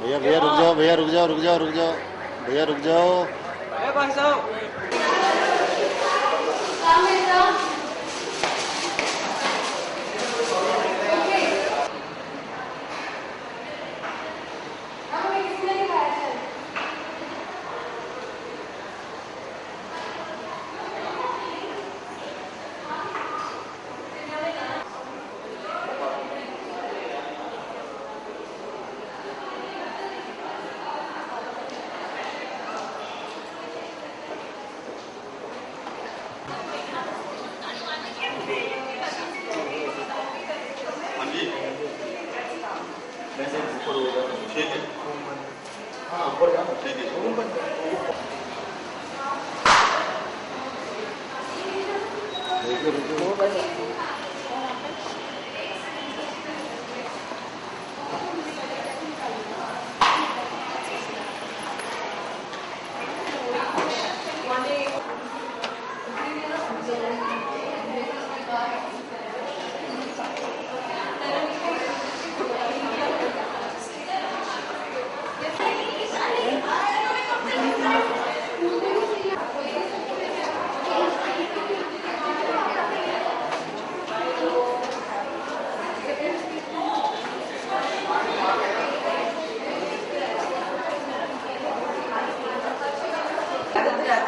भैया भैया रुक जाओ, भैया रुक जाओ, रुक जाओ, रुक जाओ, भैया रुक जाओ। भाई साहब ठीक है, हाँ ऊपर जाओ, ठीक है।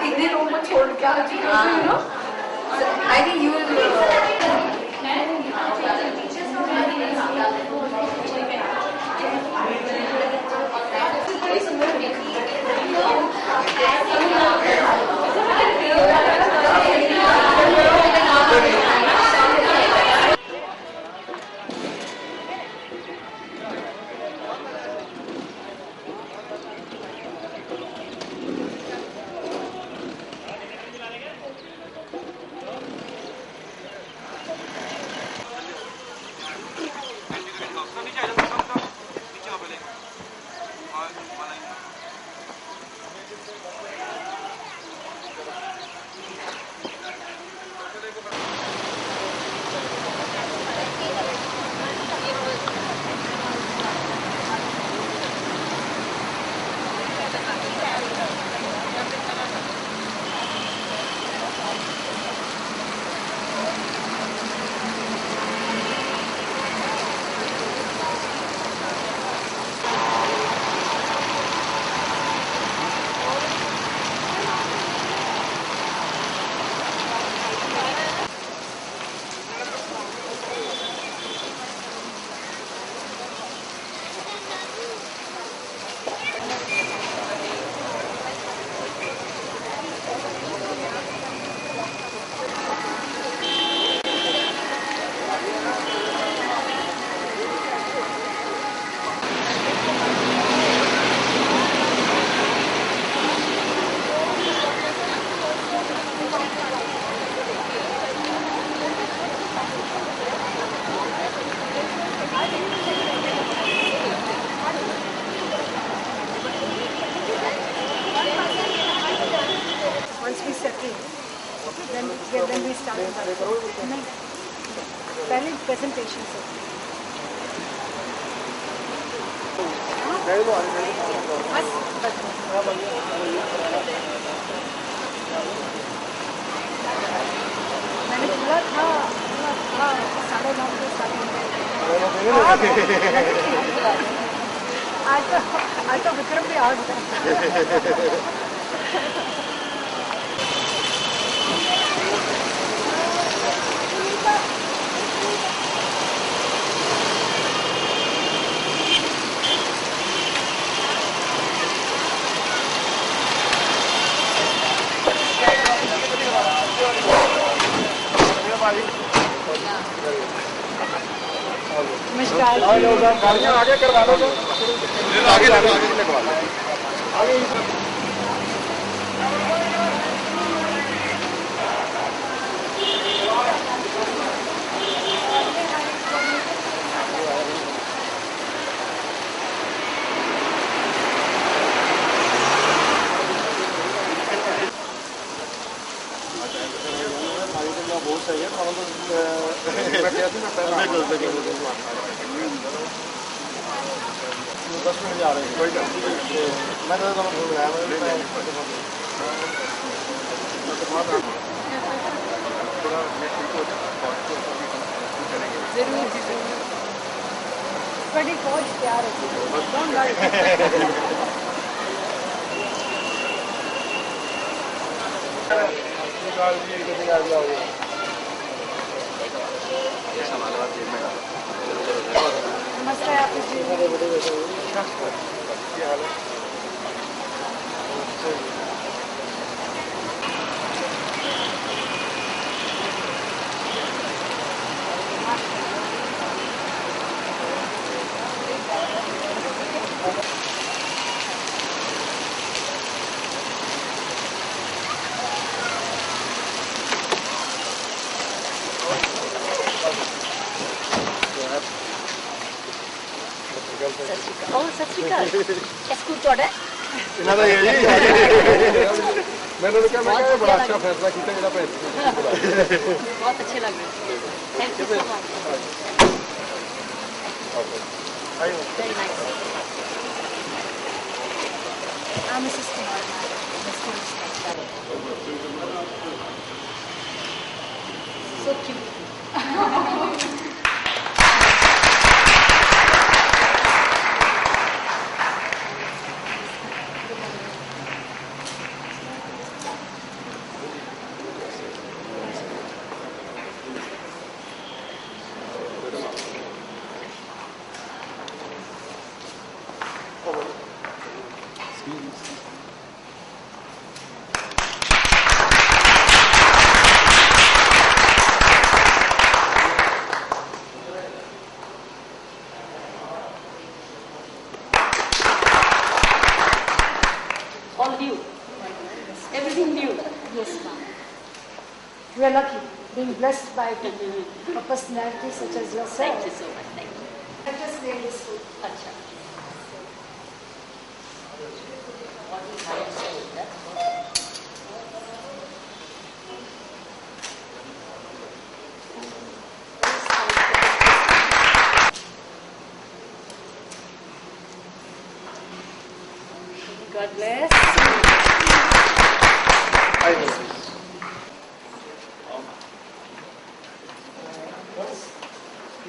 इतने लोगों को छोड़ के आ चुके हो, you know? I think you will. बड़ी सुंदर Once we settle, then we start. पहले presentation से. मैंने बोला था 9:30 बजे आज तो विक्रम भी आ गया. नमस्कार. आगे करवा लो, आगे लगवा लो, आगे बहुत सही है. 10 मिनट जा रहे हैं कोई मैं तो भूल रहा जरूर जी जरूर बड़ी फौज तैयार होती नमस्ते आप जी सत श्री अकाल स्कूल ਤੁਹਾਡਾ ਇਹਨਾਂ ਦਾ ਇਹ ਜੀ मैंने कहा मैं बड़ा अच्छा फैसला किया मेरा पैसा बहुत अच्छे लग रहे thank you so much very nice I'm Mrs. Kumar, so cute. All new. Everything new. Yes, ma'am. We are lucky being blessed by a personality such as yourself. Thank you so much. Thank you. Let us name this food. Acha. What is higher shoulder? God bless.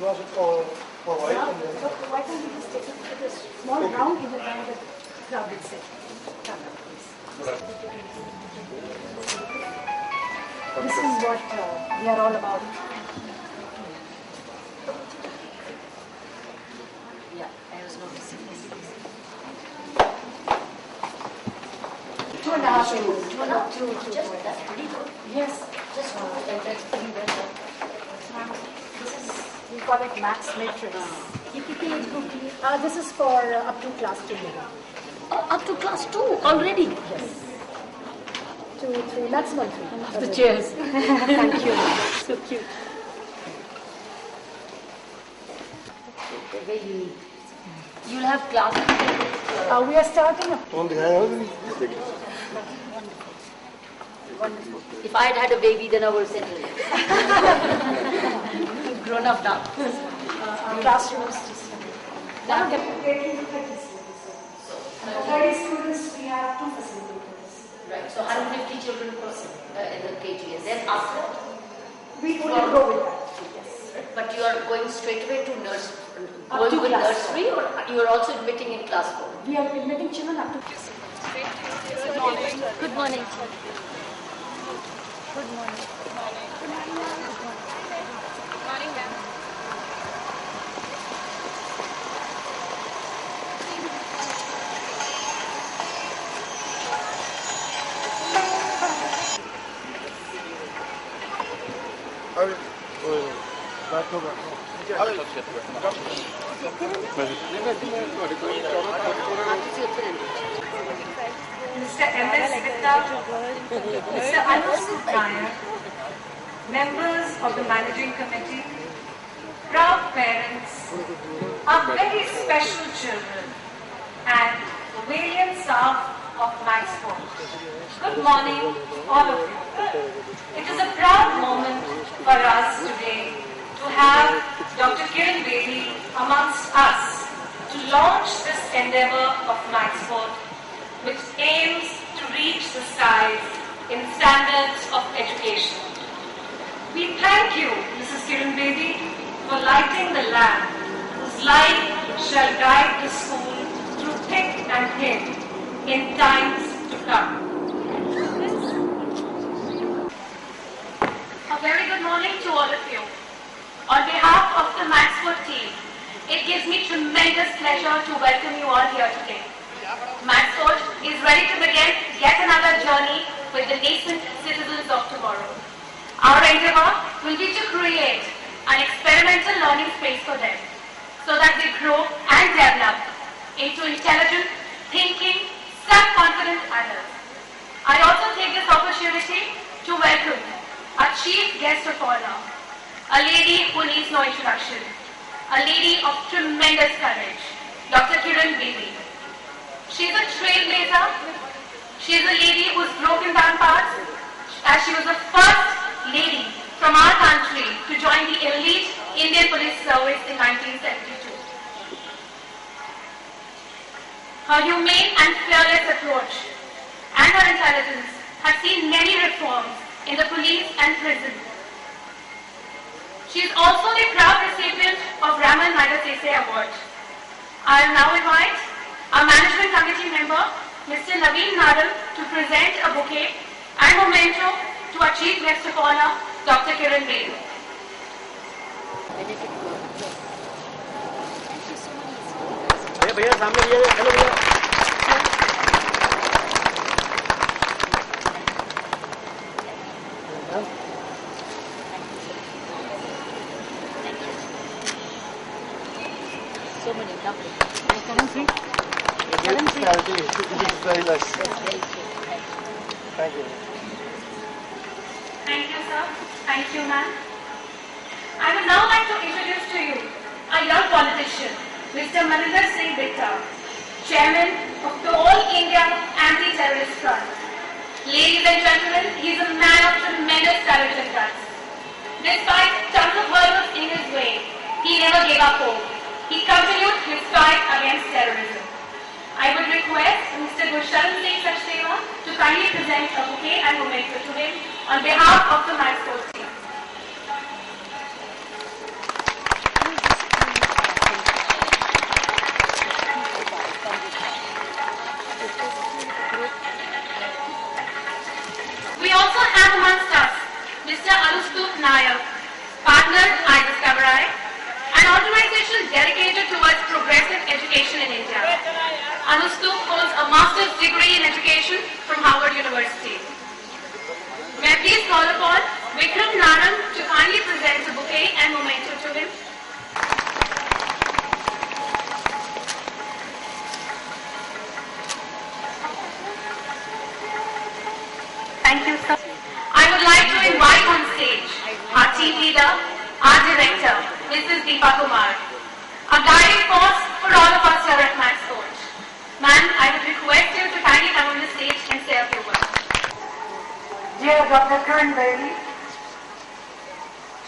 Was it for white? Why can't you just take it to this small round in the round that crowded section? Come on, please. This is what we are all about. Yeah, I was noticing this. 2.5 years. Just that's pretty good. Yes. Just that's pretty well. This is, we call it max matrix. This is for up to class 2 level. Up to class 2 already? Yes. 2, 3, maximum 3. The chairs. Thank you. So cute. Very unique. You'll have classes. We are starting. If I had had a baby, then I would settle it. Grown up now. Classrooms. Now, for 30 students, we have 2 facilitators. Right. So 150 children per in the KG. And then after, we only go with that. Yes. But you are going straight away to nursery. Going with nursery, or you are also admitting in class 4? We are admitting children up to class 4. Good morning. Good morning. Good morning. Good morning. Good morning, ma'am. Mr. M.S. Vitta, Mr. Anuj Nayak, members of the managing committee, proud parents, our very special children, and the valiant staff of Maxport. Good morning, all of you. It is a proud moment for us today to have Dr. Kiran Bedi amongst us to launch this endeavor of Maxford, which aims to reach the skies in standards of education. We thank you, Mrs. Kiran Bedi, for lighting the lamp whose light shall guide the school through thick and thin in times to come. A very good morning to all of you. On behalf of the Maxford team, it gives me tremendous pleasure to welcome you all here today. Maxford is ready to begin yet another journey with the nascent citizens of tomorrow. Our endeavor will be to create an experimental learning space for them so that they grow and develop into intelligent, thinking, self-confident adults. I also take this opportunity to welcome our chief guest of honor, a lady who needs no introduction, a lady of tremendous courage, Dr. Kiran Bedi. She's a trailblazer. She's a lady who's broken down paths, as she was the first lady from our country to join the elite Indian Police Service in 1972. Her humane and fearless approach and her intelligence have seen many reforms in the police and prison. She is also the proud recipient of Raman Magsaysay Award. I will now invite our management committee member, Mr. Naveen Nadal, to present a bouquet and memento to our chief guest of honor, Dr. Kiran Bedi. भैया सामने भैया hello भैया So many lovely. Currency? Very nice. Thank you. Thank you, sir. Thank you, ma'am. I would now like to introduce to you a young politician, Mr. Maninder Singh Bitta, Chairman of the All India Anti-Terrorist Front. Ladies and gentlemen, he is a man of tremendous courage and guts. Despite tons of hurdles in his way, he never gave up hope. He continued his fight against terrorism. I would request Mr. Gurcharan Singh Sachdeva to kindly present a bouquet and memento to him on behalf of the Maxford team. We also have amongst us Mr. Anustup Nayak, partner I Discovery, an organization dedicated towards progressive education in India. Anustup holds a master's degree in education from Harvard University. May I please call upon Vikram Naran to kindly present a bouquet and memento to him. Thank you, sir. I would like to invite on stage our team leader, our director, Mrs. Deepa Kumar, a guiding force for all of us here at Maxford. Ma'am, I would request you to kindly come on the stage and say a few words. Dear Dr. Kiran Bedi,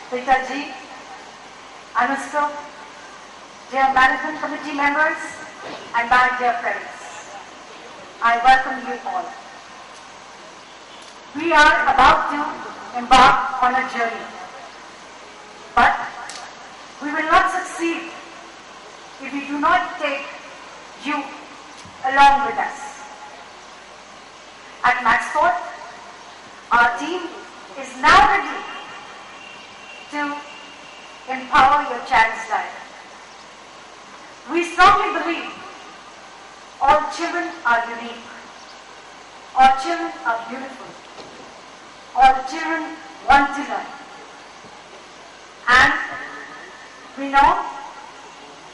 Pita ji, Anustup, dear management committee members, and my dear friends, I welcome you all. We are about to embark on a journey, but we will not succeed if we do not take you along with us. At Maxford, our team is now ready to empower your child's life. We strongly believe all children are unique, all children are beautiful, all children want to learn. And we know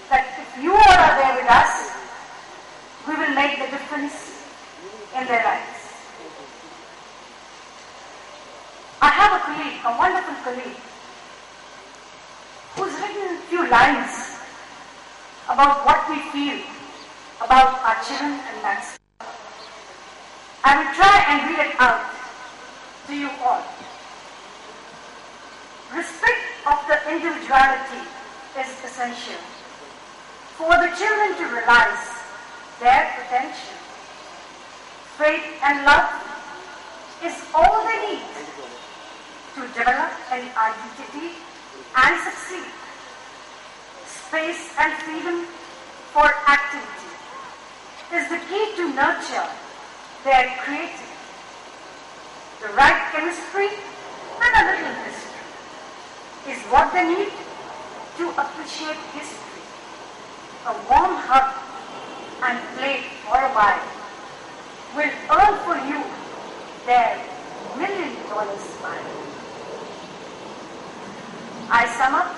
that if you all are there with us, we will make the difference in their lives. I have a colleague, a wonderful colleague, who's written a few lines about what we feel about our children and Maxford. I will try and read it out to you all. Respect of the individuality is essential. for the children to realize their potential. Faith and love is all they need to develop an identity and succeed. Space and freedom for activity is the key to nurture their creativity. The right chemistry and a little history is what they need to appreciate history. A warm hug and play for a while will earn for you their $1 million smile. I sum up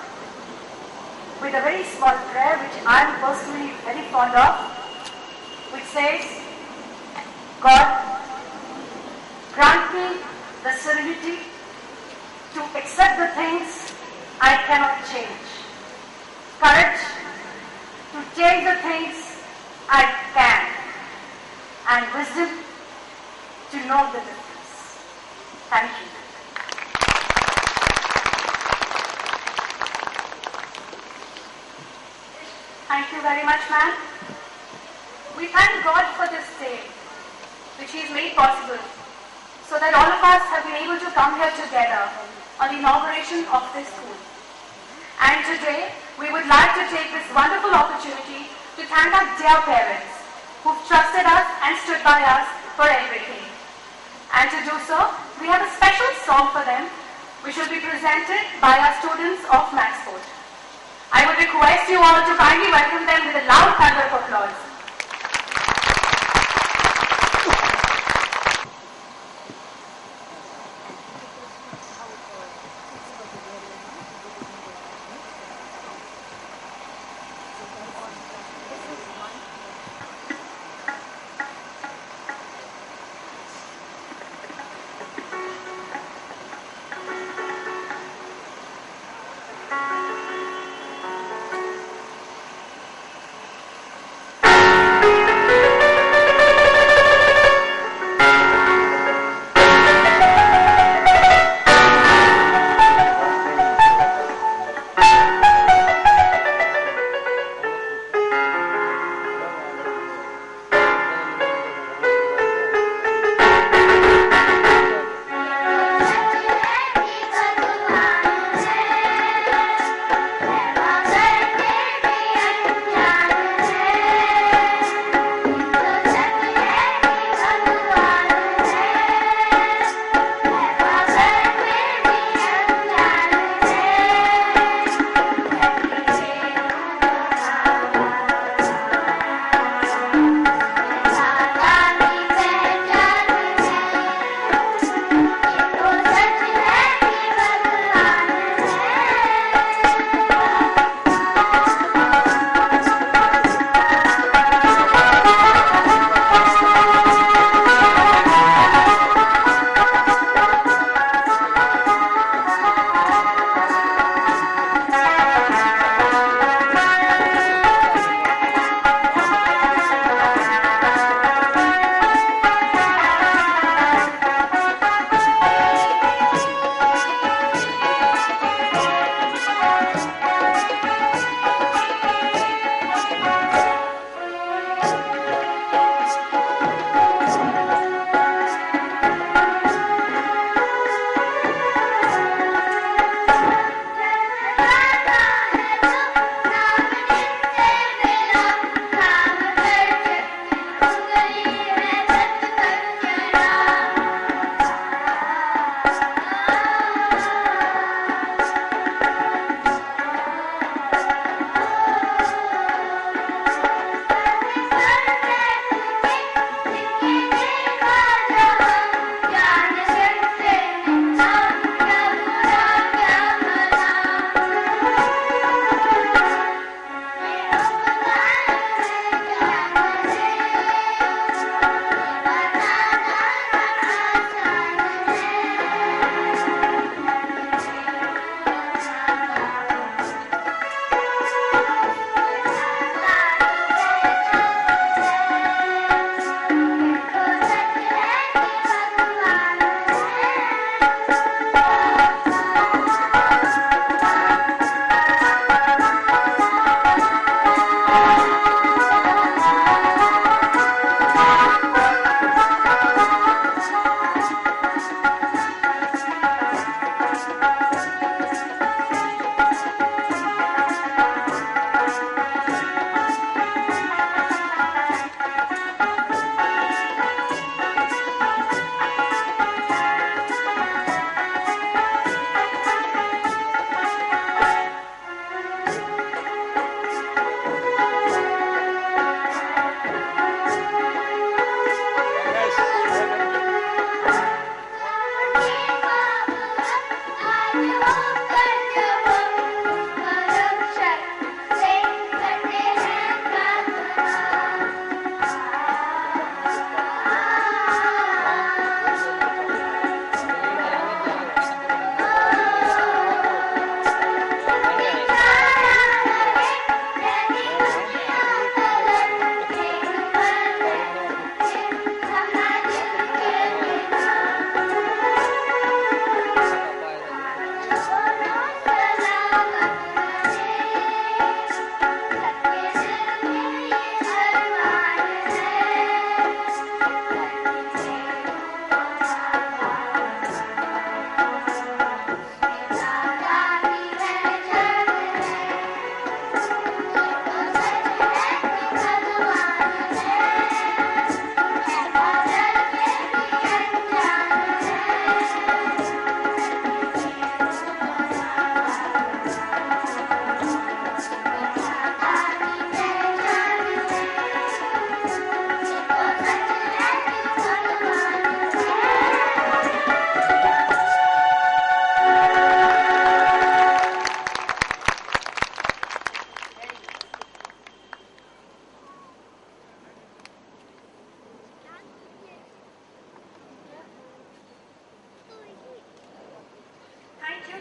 with a very small prayer which I am personally very fond of, which says, God, grant me the serenity to accept the things I cannot change, courage to change the things I can, and wisdom to know the difference. Thank you. Thank you very much, ma'am. We thank God for this day, which He has made possible, so that all of us have been able to come here together on the inauguration of this school. And today, we would like to take this wonderful opportunity to thank our dear parents who've trusted us and stood by us for everything. And to do so, we have a special song for them, which will be presented by our students of Maxport. I would request you all to kindly welcome them with a loud thunder of applause.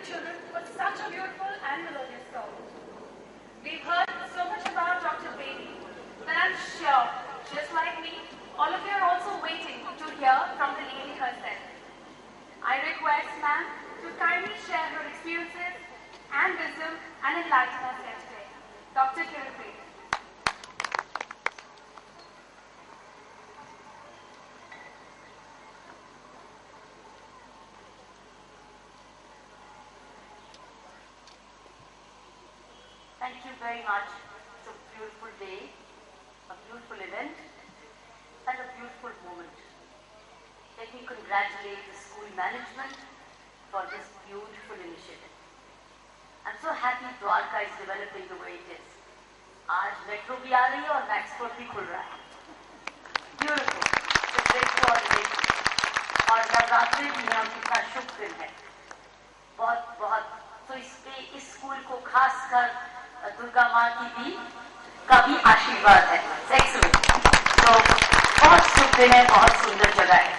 children with such a beautiful and melodious song. We've heard so much about Dr. Bedi, but I'm sure, just like me, all of you are also waiting to hear from the lady herself. I request ma'am to kindly share her experiences and wisdom and enlighten us here today. Dr. Kiran Bedi. Thank you very much. It's a beautiful day, a beautiful event, and a beautiful moment. Let me congratulate the school management for this beautiful initiative. I'm so happy Dwarka is developing the way it is. आज metro भी आ रही है और Maxford भी खुल रहा है. Beautiful. So great coordination. और नवरात्रि भी हम कितना शुभ दिन है. बहुत बहुत. तो इस स्कूल को खासकर दुर्गा माँ का भी आशीर्वाद है. Excellent. तो बहुत शुभ दिन है, बहुत सुंदर जगह है.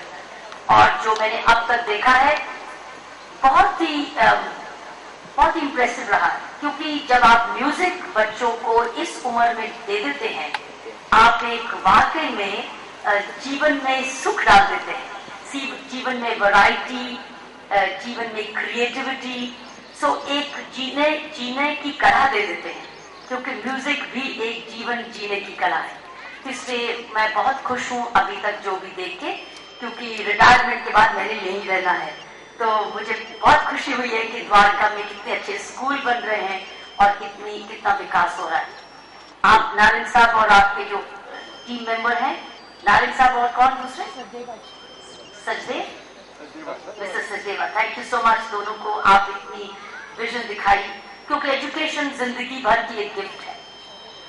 और जो मैंने अब तक देखा है बहुत ही इम्प्रेसिव रहा, क्योंकि जब आप म्यूजिक बच्चों को इस उम्र में दे देते हैं, आप एक वाकई में जीवन में सुख डाल देते हैं. जीवन में वैरायटी, जीवन में क्रिएटिविटी, सो एक जीने की कला दे देते हैं, क्योंकि म्यूजिक भी एक जीवन जीने की कला है. इसलिए मैं बहुत खुश हूँ अभी तक जो भी देख के, क्योंकि रिटायरमेंट के बाद मैंने यही रहना है. तो मुझे बहुत खुशी हुई है कि द्वारका में कितने अच्छे स्कूल बन रहे हैं और कितना विकास हो रहा है. आप नारायण साहब और आपके जो टीम मेंबर हैं, नारायण साहब और कौन दूसरे? Sachdev, mister Sachdeva, thank you so much दोनों को. आप इतनी विजन दिखाई, क्योंकि एजुकेशन जिंदगी भर की एक गिफ्ट है.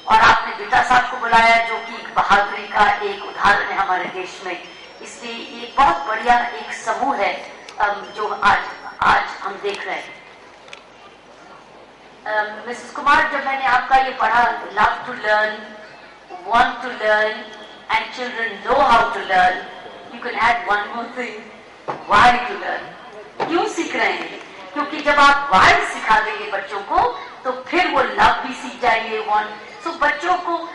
और आपने बिटा साहब को बुलाया जो कि बहादुरी का एक उदाहरण है हमारे देश में. इसलिए ये बहुत बढ़िया एक समूह है जो आज हम देख रहे हैं. मिसेस कुमार, जब मैंने आपका ये पढ़ा, love to learn, want to learn and children know how to learn, you can add one more thing, why to learn. क्यों सीख रहे हैं? क्योंकि जब आप व्हाई सिखा देंगे बच्चों को तो फिर वो लव भी सीख जाएंगे, वांट. सो बच्चों को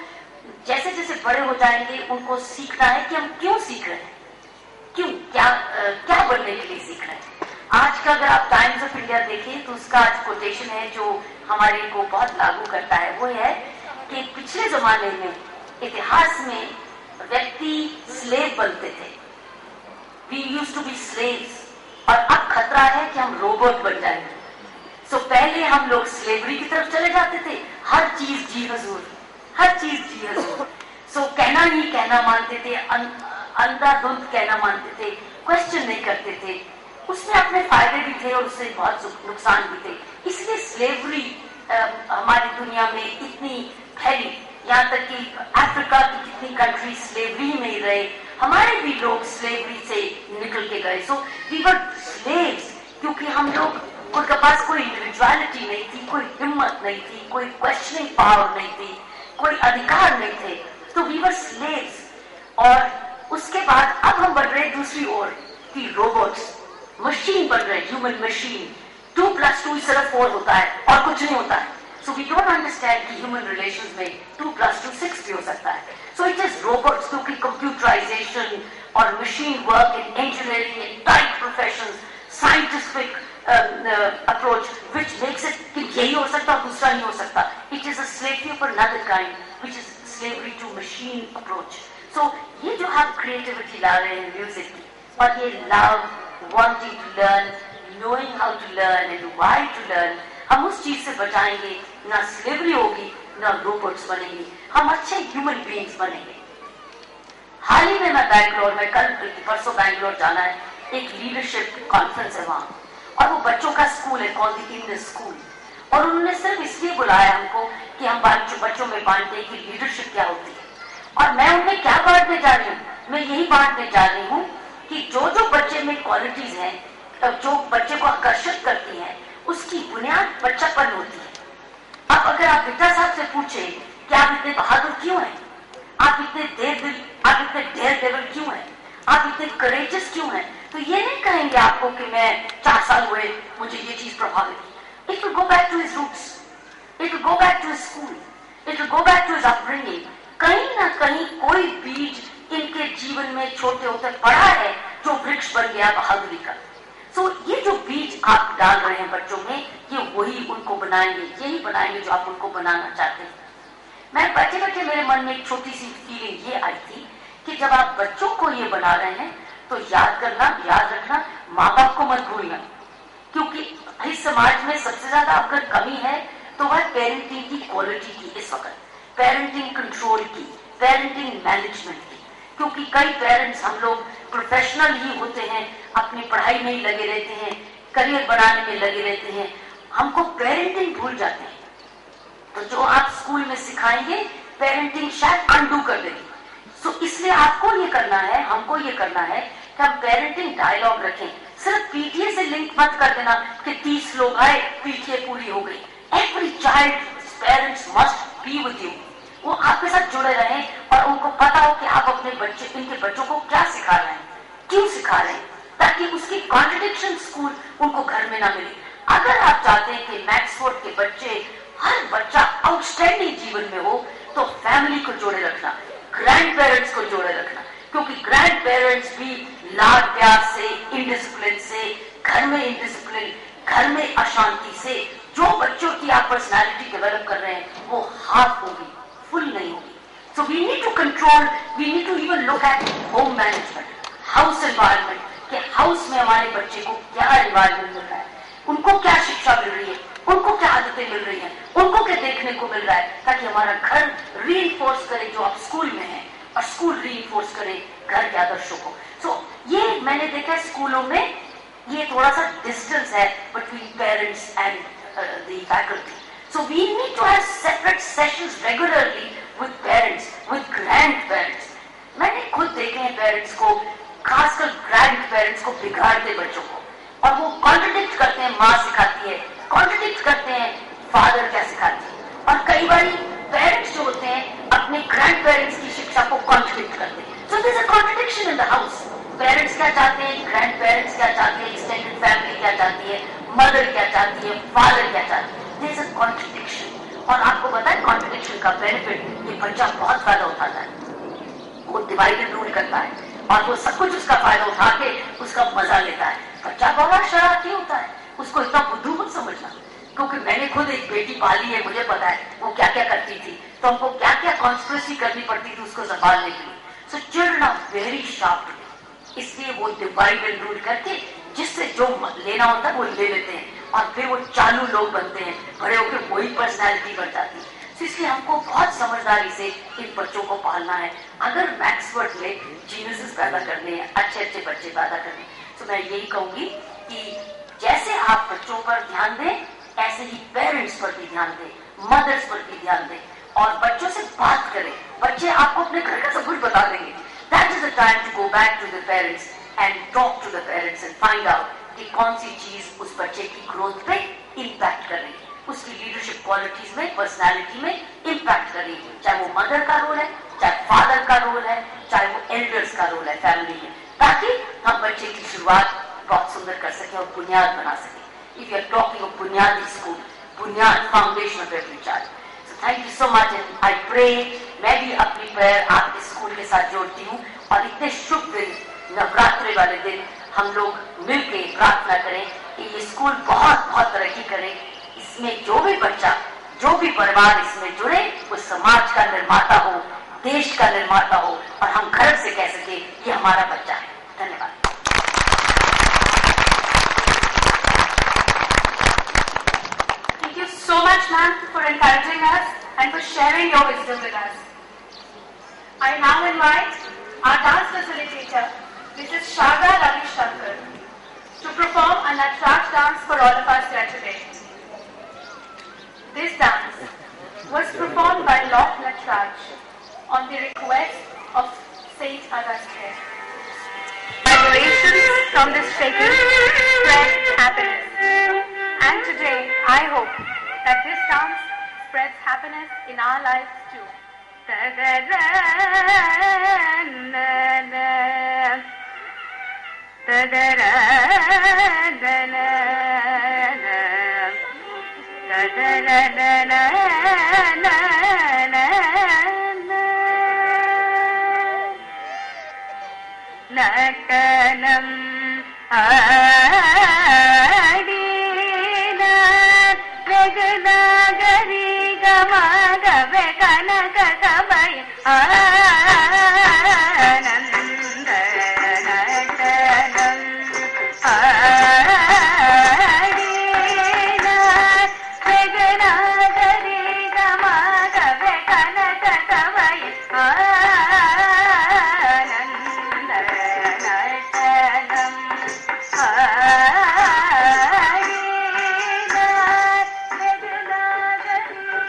जैसे जैसे बड़े हो जाएंगे उनको सीखना है कि हम क्यों सीख रहे हैं, क्यों, क्या बनने के लिए सीख रहे हैं. आज का अगर आप टाइम्स ऑफ इंडिया देखें तो उसका आज कोटेशन है जो हमारे को बहुत लागू करता है. वो है कि पिछले जमाने में इतिहास में व्यक्ति स्लेव बनते थे. We used to be slaves. और अब खतरा है कि हम रोबोट बन जाएंगे. सो पहले हम लोग स्लेवरी की तरफ चले जाते थे, हर चीज जी हजूर, हर चीज जी हजूर. सो कहना ही कहना मानते थे, अंधाधुंध कहना मानते थे, क्वेश्चन नहीं करते थे. उसमें अपने फायदे भी थे और उससे बहुत नुकसान भी थे. इसलिए स्लेवरी हमारी दुनिया में इतनी फैली, यहाँ तक कि अफ्रीका की कितनी कंट्री स्लेवरी में ही रहे. हमारे भी लोग स्लेवरी से निकल के गए. सो वी वर स्लेव्स, क्योंकि हम लोग उनके पास कोई इंडिविजुअलिटी नहीं थी, कोई हिम्मत नहीं थी, कोई क्वेश्चनिंग पावर नहीं थी, कोई अधिकार नहीं थे. तो वी वर स्लेव्स. और उसके बाद अब हम बढ़ रहे दूसरी ओर कि रोबोट्स, मशीन बन रहे, ह्यूमन मशीन. 2+2 सिर्फ 4 होता है और कुछ नहीं होता है. सो वी डोंट अंडरस्टैंड कि ह्यूमन रिलेशंस में 2+2 6 भी हो सकता है. सो इट इज रोबोट्स, क्योंकि कंप्यूटराइजेशन और machine work in engineering, in type professions, scientific approach which makes it कि यही हो सकता और दूसरा नहीं हो सकता. It is a slavery of another kind which is slavery to machine approach. सो ये जो आप क्रिएटिविटी ला रहे हैं म्यूजिक की, और ये love, wanting to learn, knowing how to learn and why to learn, हम उस चीज से बचाएंगे. ना स्लेवरी होगी, ना रोबोट्स बनेंगे, हम अच्छे ह्यूमन बीइंग्स बनेंगे. हाल ही में मैं बैंगलोर में, कल परसों बैंगलोर जाना है, एक लीडरशिप कॉन्फ्रेंस है वहां, और वो बच्चों का स्कूल है, कॉल्ड द इंग्लिश स्कूल. और उन्होंने सिर्फ इसलिए बुलाया हमको कि हम बच्चों में बांटते कि लीडरशिप क्या होती है. और मैं उनमें क्या बांटने जा रही हूँ? मैं यही बांटने जा रही हूँ कि जो जो बच्चे में क्वालिटीज हैं, जो बच्चे को आकर्षित करती हैं, उसकी बुनियाद बच्चापन होती है. अब अगर आप बेटा साहब से पूछे कि आप इतने बहादुर क्यों हैं, आप इतने डेयर डेविल क्यों हैं, आप इतने करेजियस क्यों हैं, तो ये नहीं कहेंगे आपको कि मैं 4 साल हुए, मुझे ये चीज प्रभावित, it will go back to his roots, it will go back to his school, it will go back to his upbringing. कहीं ना कहीं कोई बीज इनके जीवन में छोटे होते पड़ा है जो वृक्ष बन गया बहादुरी का। सो ये जो बीज आप डाल रहे हैं बच्चों में, ये वही उनको बनाएंगे, यही बनाएंगे जो आप उनको बनाना चाहते हैं। मैं बैठे बैठे मेरे मन में एक छोटी सी फीलिंग ये आई थी कि जब आप बच्चों को ये बना रहे हैं तो याद रखना माँ बाप को मत भूलना, क्योंकि इस समाज में सबसे ज्यादा अगर कमी है तो वह पेरेंटिंग की क्वालिटी की, इस वक्त पेरेंटिंग कंट्रोल की, पेरेंटिंग मैनेजमेंट की। क्योंकि कई पेरेंट्स हम लोग प्रोफेशनल ही होते हैं, अपनी पढ़ाई में ही लगे रहते हैं, करियर बनाने में लगे रहते हैं, हमको पेरेंटिंग भूल जाते हैं। तो जो आप स्कूल में सिखाएंगे पेरेंटिंग शायद अनडू कर देगी। सो इसलिए आपको ये करना है, हमको ये करना है कि हम पेरेंटिंग डायलॉग रखें। सिर्फ पीटीए से लिंक मत कर देना कि 30 लोग आए पीटीए पूरी हो गई। Every child parents must be with you, वो आपके साथ जुड़े रहें और उनको पता हो कि आप अपने बच्चे, इनके बच्चों को क्या सिखा रहे हैं, क्यों सिखा रहे हैं, ताकि उसकी कॉन्ट्रडिक्शन स्कूल उनको घर में ना मिले। अगर आप चाहते हैं कि मैक्सफोर्ड के बच्चे, हर बच्चा आउटस्टैंडिंग जीवन में हो, तो फैमिली को जोड़े रखना, ग्रैंड पेरेंट्स को जोड़े रखना, क्योंकि ग्रैंड पेरेंट्स भी लाड प्यार से, इनडिसिप्लिन से, घर में इनडिसिप्लिन, घर में अशांति से जो बच्चों की आप पर्सनालिटी डेवलप कर रहे हैं वो हाफ होगी, फुल नहीं होगी। So we need to control, we need to even look at home management, house environment, कि हाउस में हमारे बच्चे को क्या एनवायरनमेंट मिल रहा है, उनको क्या शिक्षा मिल रही है, उनको क्या आदतें मिल रही हैं, उनको क्या देखने को मिल रहा है, ताकि हमारा घर रीइंफोर्स करे जो आप स्कूल में है और स्कूल रीइंफोर्स करे घर के आदर्शों को। सो ये मैंने देखा स्कूलों में ये थोड़ा सा डिस्टेंस है between parents and the faculty. So we need to have separate sessions regularly with parents, with grandparents. मैंने खुद देखे हैं पेरेंट्स को, खासकर ग्रैंड पेरेंट्स को बिगाड़ते बच्चों को, और वो कॉन्ट्रडिक्ट करते हैं, माँ सिखाती है, कॉन्ट्रडिक्ट करते हैं फादर क्या सिखाती है, और कई बार पेरेंट्स जो होते हैं अपने ग्रैंड पेरेंट्स की शिक्षा को कॉन्ट्रडिक्ट करते हैं। So there is a contradiction in the house. Parents क्या चाहते हैं, ग्रैंड पेरेंट्स क्या चाहते हैं, एक्सटेंडेड फैमिली क्या चाहती है, मदर क्या चाहती है, फादर क्या चाहती है, देयर इज अ कॉन्ट्रडिक्शन। और आपको पता है कॉन्ट्रडिक्शन का बेनिफिट ये बच्चा बहुत फायदा उठाता है, वो डिवाइड एंड रूल करता है और वो सब कुछ उसका फायदा उठा के उसका मजा लेता है। बच्चा बहुत शरारती होता है, उसको इतना बुद्धू मत समझना, क्योंकि मैंने खुद एक बेटी पाली है, मुझे पता है वो क्या क्या करती थी, तो हमको क्या क्या कॉन्स्पिरेसी करनी पड़ती थी उसको संभालने के लिए। So children are very sharp, इसलिए वो डिवाइड एंड रूल करके जिससे जो लेना होता है वो ले लेते हैं, और फिर वो चालू लोग बनते हैं, बड़े होकर वही पर्सनैलिटी बन जाती है। तो इसलिए हमको बहुत समझदारी से इन बच्चों को पालना है। अगर मैक्सवर्ड में जीनियसेस पैदा करने हैं, अच्छे अच्छे बच्चे पैदा करने, तो मैं यही कहूंगी कि जैसे आप बच्चों पर ध्यान दें, ऐसे ही पेरेंट्स पर भी ध्यान दें, मदर्स पर भी ध्यान दें, और बच्चों से बात करें। बच्चे आपको अपने घर का सब कुछ बता देंगे। That is the time to go back to the parents and talk to the parents and find out कि कौन सी चीज उस बच्चे की ग्रोथ पे इम्पैक्ट कर रही है, उसकी लीडरशिप क्वालिटीज में, पर्सनालिटी में इम्पैक्ट कर रही है। चाहे वो मदर का रोल है, चाहे फादर का रोल है, चाहे वो एल्डर्स का रोल है फैमिली में, ताकि हम बच्चे की शुरुआत बहुत सुंदर कर सके और बुनियाद बना सके। If you are talking of बुनियादी स्कूल, बुनियाद, foundation of every child. So thank you so much and I pray, मैं भी अपनी प्रेयर आपके स्कूल के साथ जोड़ती हूँ, और इतने शुभ दिन, नवरात्रि वाले दिन हम लोग मिलके प्रार्थना करें कि ये स्कूल बहुत बहुत तरक्की करे। इसमें जो भी बच्चा, जो भी परिवार इसमें जुड़े, वो समाज का निर्माता हो, देश का निर्माता हो, और हम गर्व से कह सके ये हमारा बच्चा है। धन्यवाद। Thank you so much, ma'am, for encouraging us and for sharing your wisdom with us. I now invite our dance facilitator, Mrs. Shada Ravi Shankar, to perform a Natraj dance for all of us here today. This dance was performed by Lok Natraj on the request of Saint Agastya. Vibrations from this shaker spread happiness. And today, I hope that this dance spreads happiness in our lives too. Da-da-da-na-na, da-da-da-da-na-na. நடனம் ஆடின வெகு நாகரிகமாகவே கனக சபை ஆனந்த நடனம் ஆடின வெகு நாகரிகமாகவே கனக சபை ஆனந்த நடனம் ஆடின வெகு நாகரிகமாகவே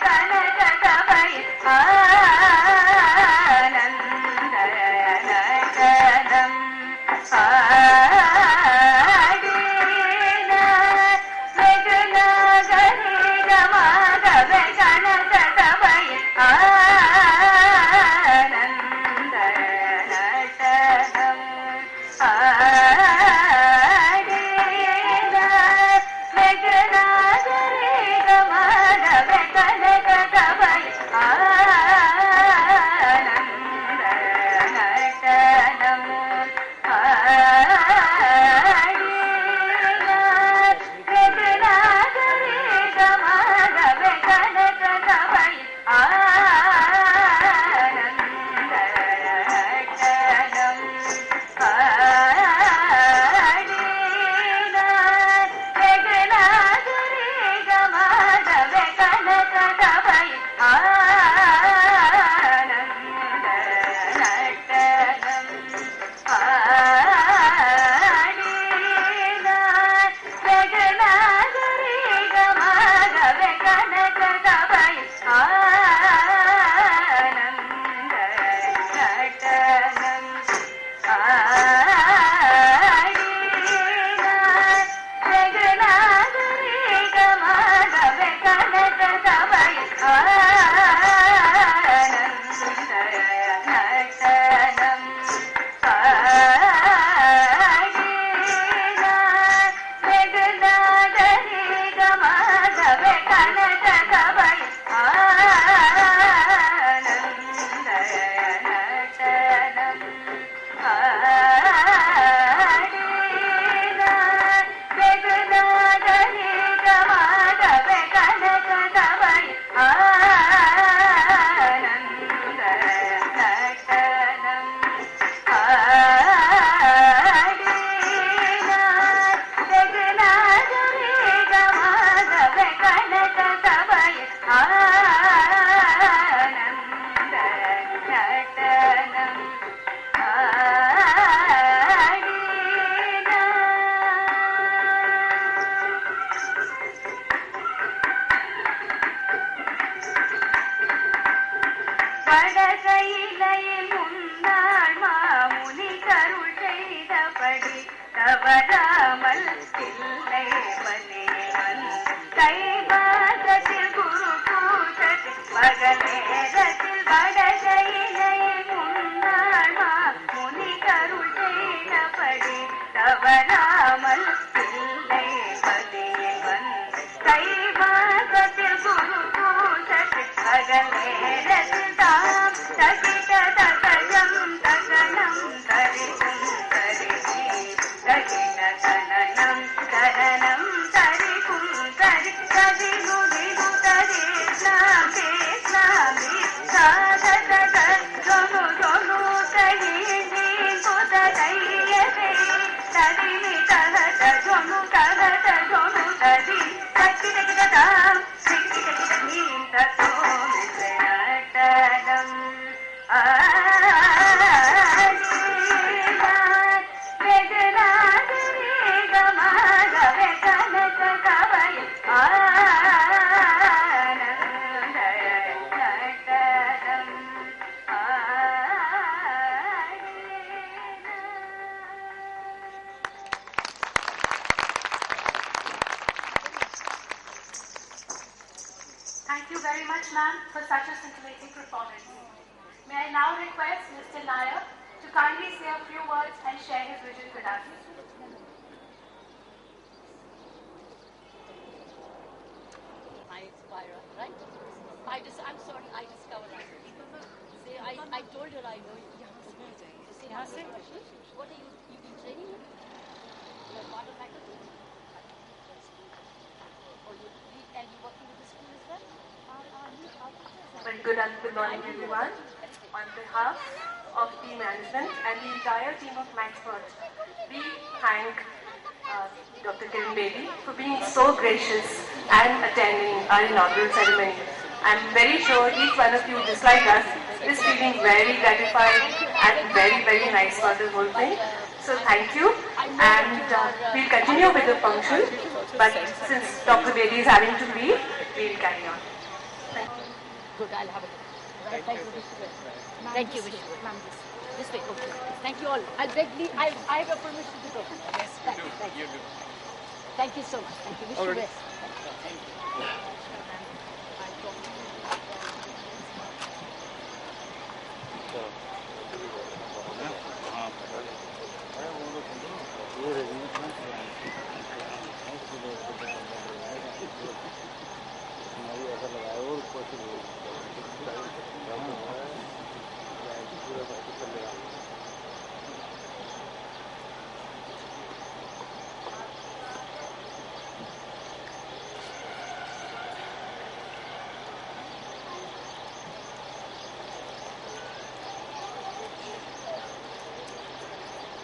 கனக சபை ஆனந்த நடனம் ஆடின வெகு நாகரிகமாகவே கனக சபை ஆனந்த நடனம் ஆடின வெகு நாகரிகமாகவே கனக சபை ஆனந்த நடனம் ஆடின வெகு நாகரிகமாகவே கனக சபை ஆனந்த நடனம் ஆடின வெகு நாகரிகமாகவே கனக சபை ஆனந்த நடனம் ஆடின வெகு நாகரிகமாகவே கனக சபை ஆனந்த நடனம் ஆடின வெகு நாகரிகமாகவே கனக சபை ஆனந்த நடனம் ஆடின வெகு நாகரிகமாகவே கனக சபை ஆனந்த நடனம் ஆடின வெகு நாகரிகமாகவே கனக சபை ஆனந்த நடனம் ஆடின வெகு நாகரிகமாகவே கனக சபை ஆனந்த நடனம் வடகையிலையில் முன்னாள் மாமுனி கருள் செய்தபடி தவறாமல் இல்லை பலிவன் கைவாசத்தில் குரு பூசத்தில் பகல் நேரத்தில் வடகையிலையில் முன்னாள் மாமுனி கருள் செய்தபடி தவறாமல் இல்லை பலிவன் கைவாசத்தில் குரு பூசத்தில் பகல் நேரத்தில் தாம் தகித தகனம் தகனம் தரிகும் தரிசி தகித தனனம் தரணம் தரிகும் தரி ததினு தினு தரி ஸ்லாமே ஸ்லாமே சாத தத ஜொனு ஜொனு தகி நீ புத தையதே ததினி தகத ஜொனு தகத ஜொனு ததி தக்கி தகித தாம் சிக்கி தகித நீம் தத்தோ நடனம் ஆடின வெகு நாகரிகமாகவே கனக சபை ஆனந்த நடனம் Thank you very much, ma'am, for such a scintillating performance. May I now request Mr. Nair to kindly say a few words and share his vision with us. I inspire, right? I'm sorry, I discovered that. See, I told her I know you. यहाँ से? What are you been training in? You're part of faculty? Or and you working with the school as well? Very good morning, everyone. On behalf of the management and the entire team of Maxpert, we thank Dr. Kiran Bedi for being so gracious and attending our inaugural ceremony. I'm very sure each one of you, just like us, is feeling very gratified and very, very nice for the whole thing. So thank you, and we'll continue with the function, but since Dr. Bedi is having to leave, we'll carry on. Thank you. Good, I'll have a look. Thank you, Thank you, Ma'am, this way, okay. Thank you all. I'll beg leave. I have your permission to go. Yes, thank you. Thank you so much. Thank you. Wish you best. Thank you.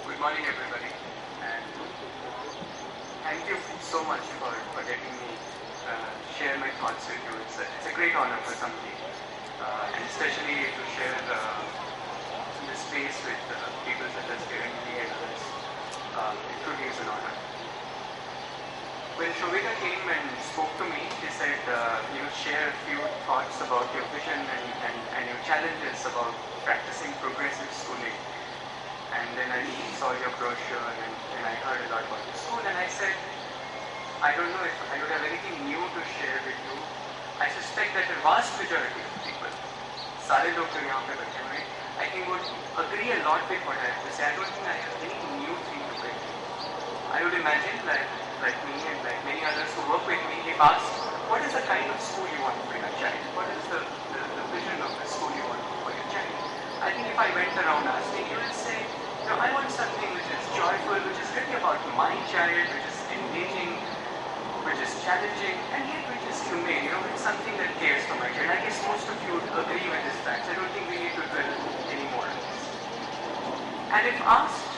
Good morning, everybody, and thank you so much for letting me share my thoughts with you. It's a great honor for somebody, and especially to share this space with people such as Kiran and others. It truly is an honor. When Shobhita came and spoke to me, she said, share a few thoughts about your vision and your challenges about practicing progressive schooling. And then I saw your brochure and I heard a lot about the school, and I said, I don't know if I would have anything new to share with you. I suspect that the vast majority of people, सारे लोग जो यहाँ पे बैठे हुए, I think would agree a lot with what I have to say. I don't think I have any new thing to bring. I would imagine that, like me and like many others who work with me, if asked, what is the kind of school you want to bring a child? What is the vision of the school you want for your child? I think if I went around asking, you will say, I want something which is joyful, which is really about my child, which is engaging, which is challenging, and yet which is humane. It's something that cares for my child. I guess most of you would agree with this fact. I don't think we need to dwell any more on this. And if asked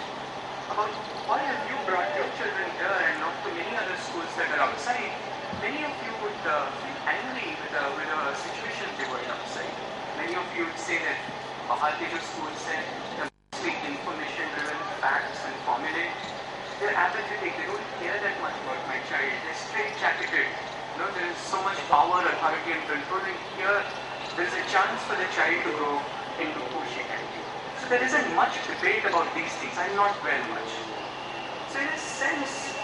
about why have you brought your children here and not to many other schools that are outside, many of you would feel angry with the situation they were outside. Many of you would say that Bharati school said information-driven facts and formulae. They're apathetic. They don't care that much about my child. They're straight-jacketed. There is so much power, authority, and control. And here, there is a chance for the child to grow into who she can be. So there isn't much debate about these things. I'm not well much. So in a sense,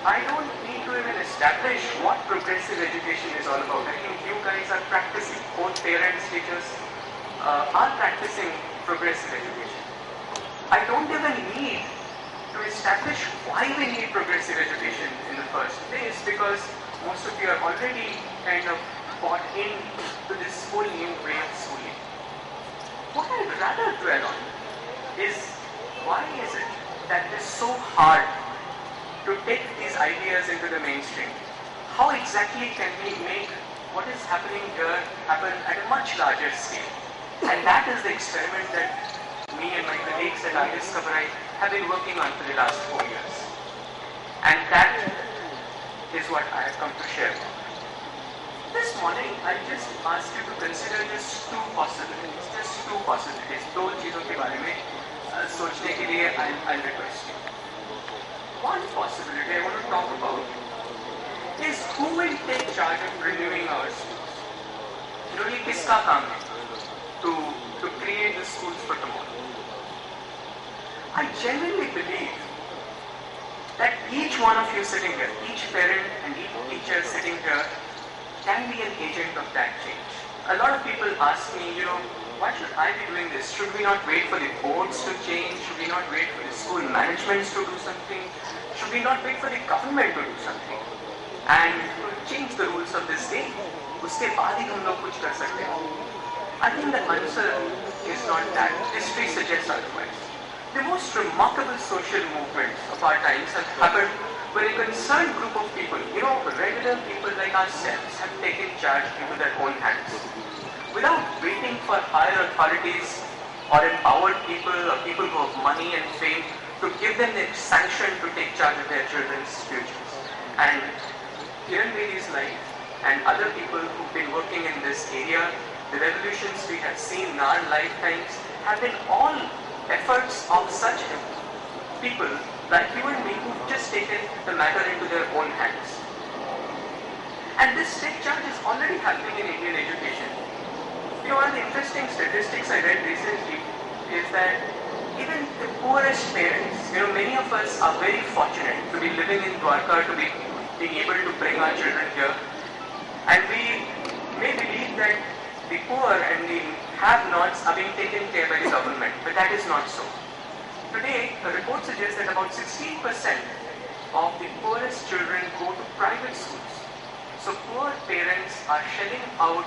I don't need to even establish what progressive education is all about. I think you guys are practicing. Both parents, teachers are practicing progressive education. I don't even need to establish why we need progressive education in the first place, because most of you are already kind of bought into this whole new way of schooling. What I'd rather dwell on is why is it that it is so hard to take these ideas into the mainstream? How exactly can we make what is happening here happen at a much larger scale? And that is the experiment that me and my colleagues at iDiscover have been working on for the last 4 years. And that is what I have come to share. This morning, I just asked you to consider just two possibilities. दो चीजों के बारे में सोचने के लिए I'll request you. One possibility I want to talk about is who will take charge of renewing our schools. ये किसका काम है to create the schools for tomorrow. I genuinely believe that each one of you sitting here, each parent and each teacher sitting here can be an agent of that change. A lot of people ask me, why should I be doing this? Should we not wait for the boards to change? Should we not wait for the school managements to do something? Should we not wait for the government to do something? And to change the rules of this game? उसके बाद ही हम लोग कुछ कर सकते हैं. I think the answer is not that. History suggests otherwise. the most remarkable social movements of our times have happened when a concerned group of people, regular people like ourselves, have taken charge into their own hands. Without waiting for higher authorities or empowered people or people who have money and fame to give them the sanction to take charge of their children's futures. And Kiran Bedi's life and other people who've been working in this area, the revolutions we have seen in our lifetimes have been all efforts of such people like you and me who've just taken the matter into their own hands. And this take charge is already happening in Indian education. One of the interesting statistics I read recently is that even the poorest parents, many of us are very fortunate to be living in Dwarka, to be being able to bring our children here. And we may believe that the poor and the have-nots are being taken care by the government, but that is not so. Today, a report suggests that about 16% of the poorest children go to private schools. So poor parents are shelling out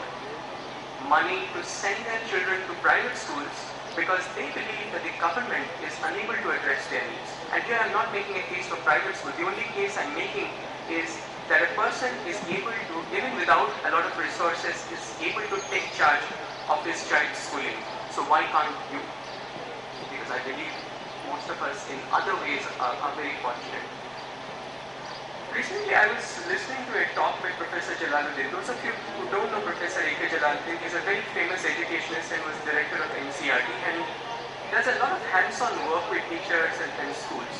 money to send their children to private schools because they believe that the government is unable to address their needs. And here I'm not making a case for private schools. The only case I'm making is that a person is able to, even without a lot of resources, is able to take charge of his child's schooling. So why can't you? Because I believe most of us in other ways are very fortunate. Recently I was listening to a talk by Professor Jalaluddin. Those of you who don't know Professor A.K. Jalaluddin, he's a very famous educationist and was director of NCERT, and does a lot of hands-on work with teachers and schools.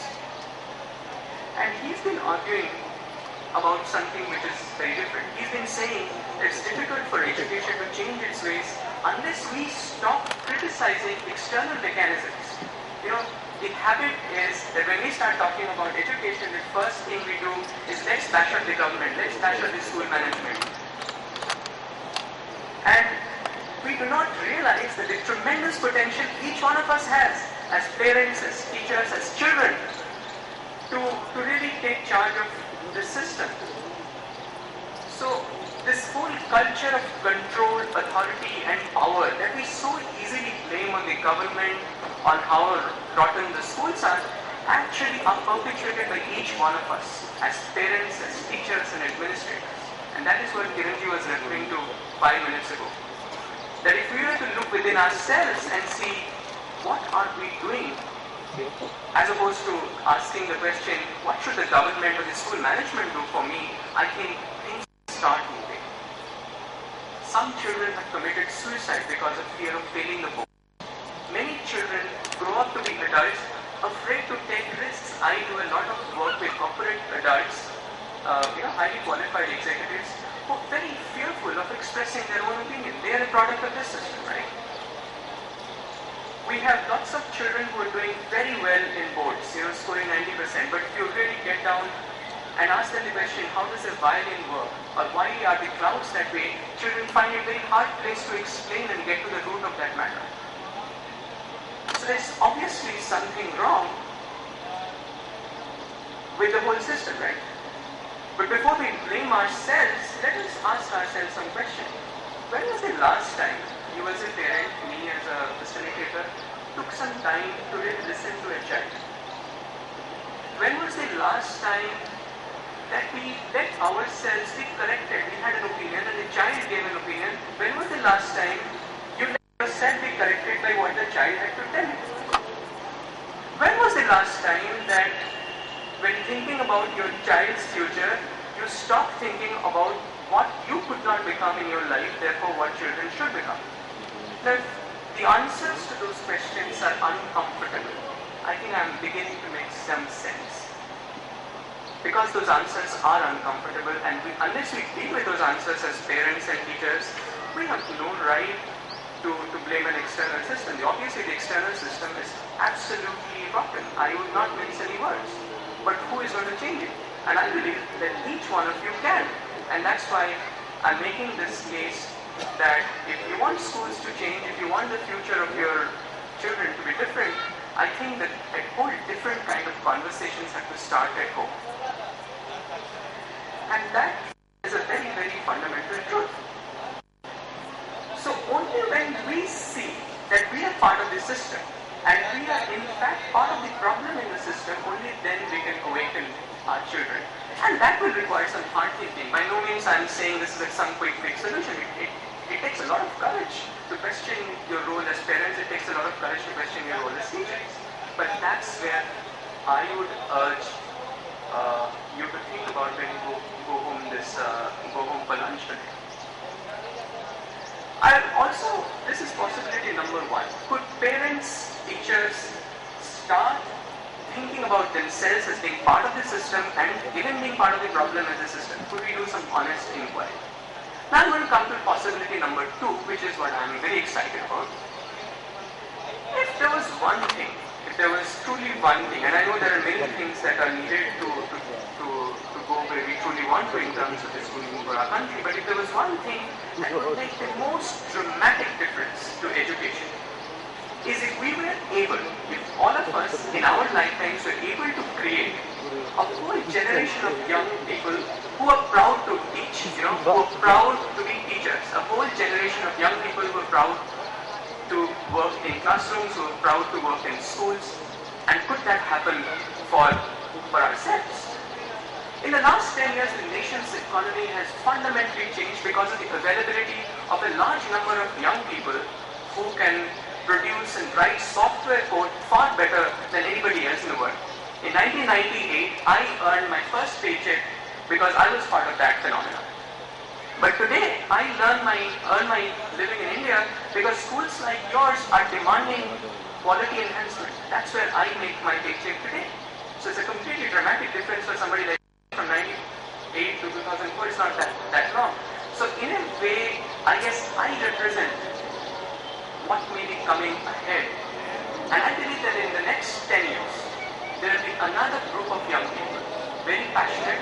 And he's been arguing about something which is very different. He's been saying that it's difficult for education to change its ways unless we stop criticizing external mechanisms. The habit is that when we start talking about education, the first thing we do is let's bash up the government, let's bash up the school management. And we do not realize that the tremendous potential each one of us has as parents, as teachers, as children to really take charge of the system. So this whole culture of control, authority and power that we so easily blame on the government, on how rotten the schools are, actually are perpetuated by each one of us as parents, as teachers and administrators. And that is what Kiranji was referring to 5 minutes ago. That if we were to look within ourselves and see what are we doing, as opposed to asking the question, what should the government or the school management do for me, I think things start moving. Some children have committed suicide because of fear of failing the board. Many children grow up to be adults afraid to take risks. I do a lot of work with corporate adults, highly qualified executives who are very fearful of expressing their own opinion. They are a product of this system, right? We have lots of children who are doing very well in boards, scoring 90%, but if you really get down and ask them the question, how does a violin work? Or why are the clouds that way? Children find it a very hard place to explain and get to the root of that matter. So there's obviously something wrong with the whole system, right? But before we blame ourselves, let us ask ourselves some question. When was the last time you as a parent, me as a facilitator, took some time to really listen to a child? When was the last time that we let ourselves be corrected? We had an opinion and the child gave an opinion. When was the last time you let yourself be corrected by what the child had to tell you? When was the last time that when thinking about your child's future, you stopped thinking about what you could not become in your life, therefore what children should become? Now, the answers to those questions are uncomfortable. I think I'm beginning to make some sense. Because those answers are uncomfortable, and unless we deal with those answers as parents and teachers, we have no right to blame an external system. Obviously, the external system is absolutely rotten. I would not mince any words. But who is going to change it? And I believe that each one of you can. And that's why I'm making this case that if you want schools to change, if you want the future of your children to be different, I think that a whole different kind of conversations have to start at home. And that is a very, very fundamental truth. So only when we see that we are part of the system And we are in fact part of the problem in the system, only then we can awaken our children. And that will require some hard thinking. By no means I'm saying this is some quick fix solution. It takes a lot of courage to question your role as parents. It takes a lot of courage to question your role as teachers. But that's where I would urge you to think about when you go home for lunch today. This is possibility number one. Could parents, teachers start thinking about themselves as being part of the system and even being part of the problem as a system? Could we do some honest inquiry? Now I'm going to come to possibility number two, which is what I'm very excited about. If there was one thing, if there was truly one thing, and I know there are many things that are needed to go where we truly want to in terms of the schooling for our country, but if there was one thing that would make the most dramatic difference to education, is if we were able, if all of us in our lifetimes were able to create a whole generation of young people who are proud to teach, who are proud to be teachers, a whole generation of young people who are proud to work in classrooms, who are proud to work in schools, and could that happen for ourselves? In the last 10 years, the nation's economy has fundamentally changed because of the availability of a large number of young people who can produce and write software code far better than anybody else in the world. In 1998, I earned my first paycheck because I was part of that phenomenon. But today, I earn my living in India because schools like yours are demanding quality enhancement. That's where I make my paycheck today. So it's a completely dramatic difference for somebody like from 98 to 2004. It's not that long. So in a way, I guess I represent what may be coming ahead. And I believe that in the next 10 years, there will be another group of young people, very passionate,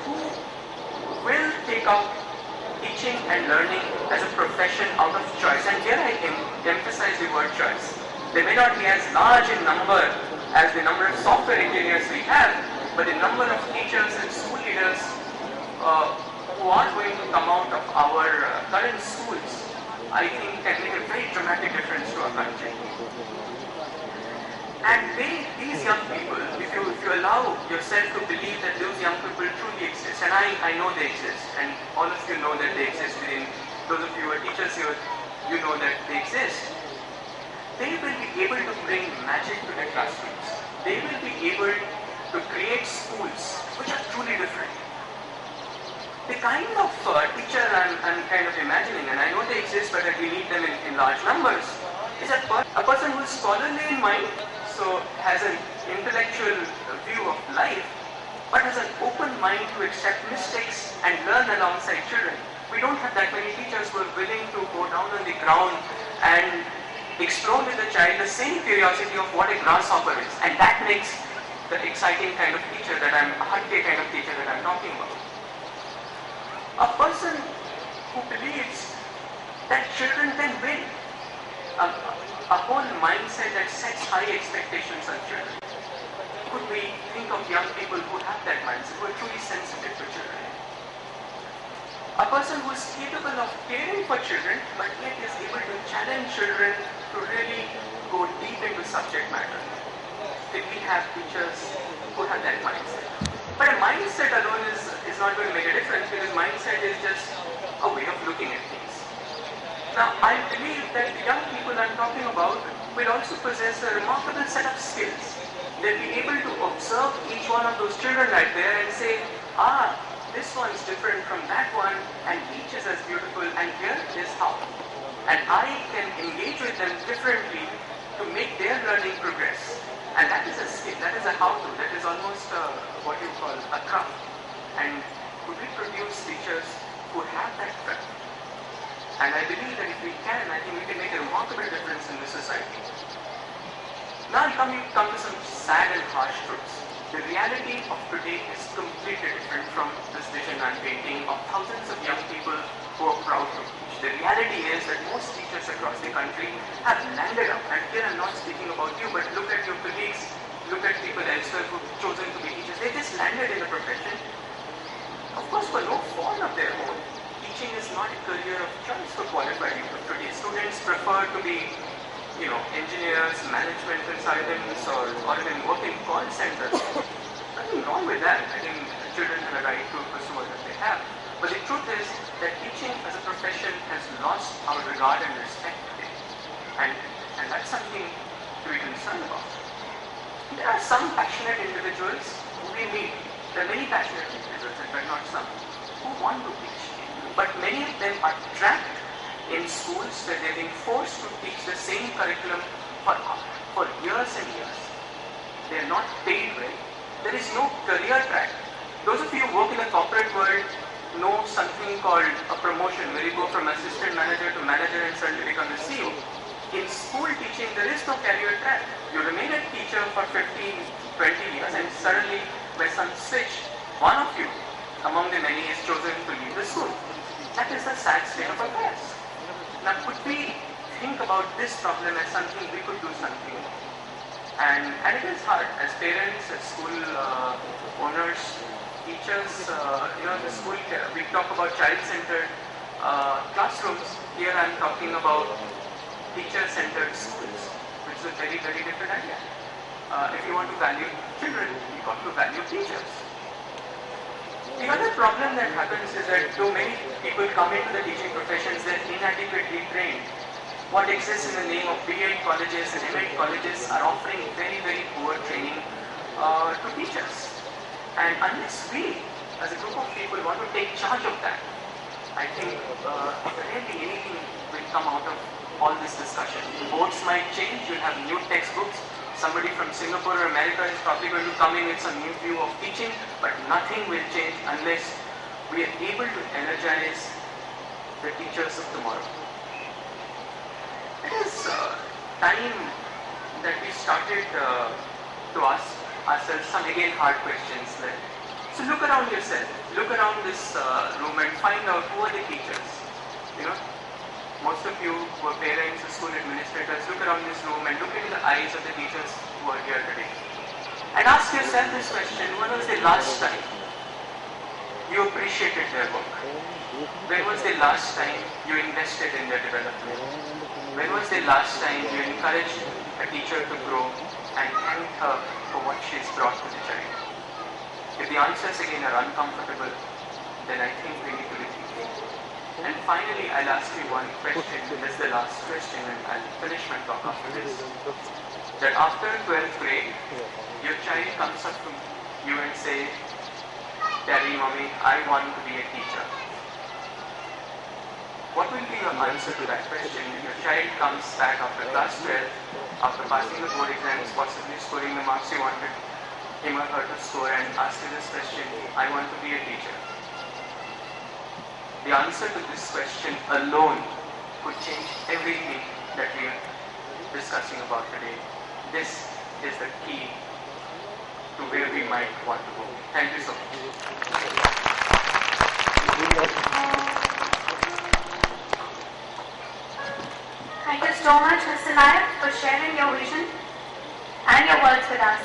who will take up teaching and learning as a profession out of choice. And here I emphasize the word choice. They may not be as large in number as the number of software engineers we have, but the number of teachers and school leaders who are going to come out of our current schools, I think can make a very dramatic difference to our country. And these young people, if you allow yourself to believe that those young people truly exist, and I know they exist, and all of you know that they exist within, those of you who are teachers here, you know that they exist, they will be able to bring magic to their classrooms. They will be able to create schools which are truly different. The kind of teacher I'm kind of imagining, and I know they exist, but that we need them in large numbers, is a person who is scholarly in mind, so has an intellectual view of life, but has an open mind to accept mistakes and learn alongside children. We don't have that many teachers who are willing to go down on the ground and explore with the child the same curiosity of what a grasshopper is, and that makes the exciting kind of teacher that a Hatke kind of teacher that I'm talking about. A person who believes that children can win, a whole mindset that sets high expectations on children. Could we think of young people who have that mindset, who are truly sensitive to children? A person who is capable of caring for children, but yet is able to challenge children to really go deep into subject matter. If we have teachers who have that mindset. But a mindset alone is not going to make a difference, because mindset is just a way of looking at things. Now, I believe that the young people I'm talking about will also possess a remarkable set of skills. They'll be able to observe each one of those children right there and say, this one's different from that one, and each is as beautiful, and here is how. And I can engage with them differently to make their learning progress. And that is a skill, that is a how-to, that is almost what you call a craft. And could we produce teachers who have that craft? And I believe that if we can, I think we can make a remarkable difference in the society. Now come to some sad and harsh truths. The reality of today is completely different from this vision I'm painting of thousands of young people who are proud to teach. The reality is that most teachers across the country have landed up, and here I'm not speaking about you, but look at your colleagues, look at people elsewhere who've chosen to be teachers. They just landed in a profession, of course, for no fault of their own. Teaching is not a career of choice for qualified people today. Students prefer to be engineers, management consultants, or even work in call centers. Nothing wrong with that. I think children have a right to pursue what they have. But the truth is that teaching as a profession has lost our regard and respect today. And that's something to be concerned about. There are some passionate individuals who we meet. There are many passionate individuals, but not some, who want to teach. But many of them are trapped in schools where they're being forced to teach the same curriculum for years and years. They're not paid well. There is no career track. Those of you who work in the corporate world know something called a promotion, where you go from assistant manager to manager and suddenly become the CEO. In school teaching, there is no career track. You remain a teacher for 15, 20 years and suddenly by some switch, one of you among the many is chosen to leave the school. That is a sad state of affairs. Now could we think about this problem as something we could do something about? And it is hard as parents, as school owners, teachers, the school, we talk about child-centered classrooms. Here I am talking about teacher-centered schools, which is a very, very different idea. If you want to value children, you got to value teachers. The other problem that happens is that though many people come into the teaching professions, they're inadequately trained. What exists in the name of B.Ed colleges and M.Ed colleges are offering very, very poor training to teachers. And unless we, as a group of people, want to take charge of that, I think rarely anything will come out of all this discussion. Boards might change, you'll have new textbooks. Somebody from Singapore or America is probably going to come in with some new view of teaching, but nothing will change unless we are able to energize the teachers of tomorrow. It is time that we started to ask ourselves some again hard questions. So look around yourself, look around this room and find out who are the teachers. Most of you who are parents or school administrators, look around this room and look into the eyes of the teachers who are here today. And ask yourself this question: when was the last time you appreciated their work? When was the last time you invested in their development? When was the last time you encouraged a teacher to grow and thanked her for what she's brought to the child? If the answers again are uncomfortable, then I think we need to rethink. And finally, I'll ask you one question. This is the last question, and I'll finish my talk after this. That after 12th grade, your child comes up to you and says, "Daddy, Mommy, I want to be a teacher." What will be your answer to that question if your child comes back after class 12, after passing the board exams, possibly scoring the marks you wanted him or her to score, and asks you this question: "I want to be a teacher"? The answer to this question alone could change everything that we are discussing about today. This is the key to where we might want to go. Thank you so much. Thank you so much, Mr. Nayak, for sharing your vision and your words with us.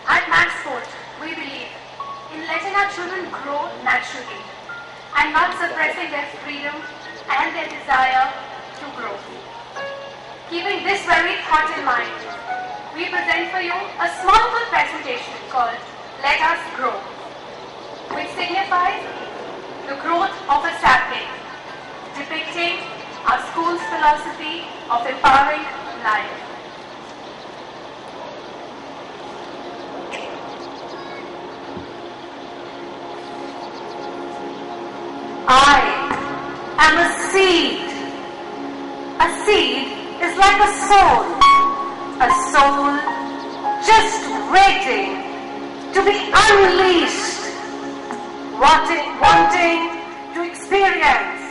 At Max Sport, we believe in letting our children grow naturally and not suppressing their freedom and their desire to grow. Keeping this very thought in mind, we present for you a small presentation called Let Us Grow, which signifies the growth of a sapling, depicting our school's philosophy of empowering life. I am a seed. A seed is like a soul just waiting to be unleashed, wanting to experience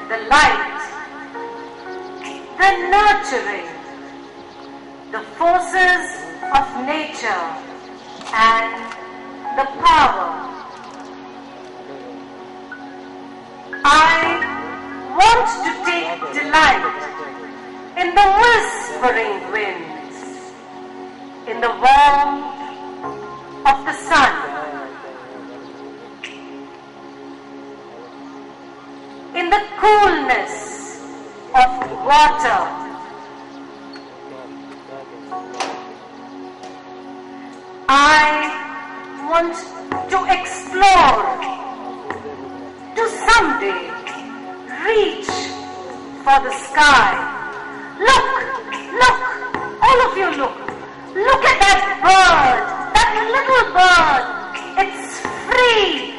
the light, the nurturing, the forces of nature and the power. I want to take delight in the whispering winds, in the warmth of the sun, in the coolness of water, I want to explore, to someday reach for the sky. Look, look, all of you look. Look at that bird, that little bird. It's free,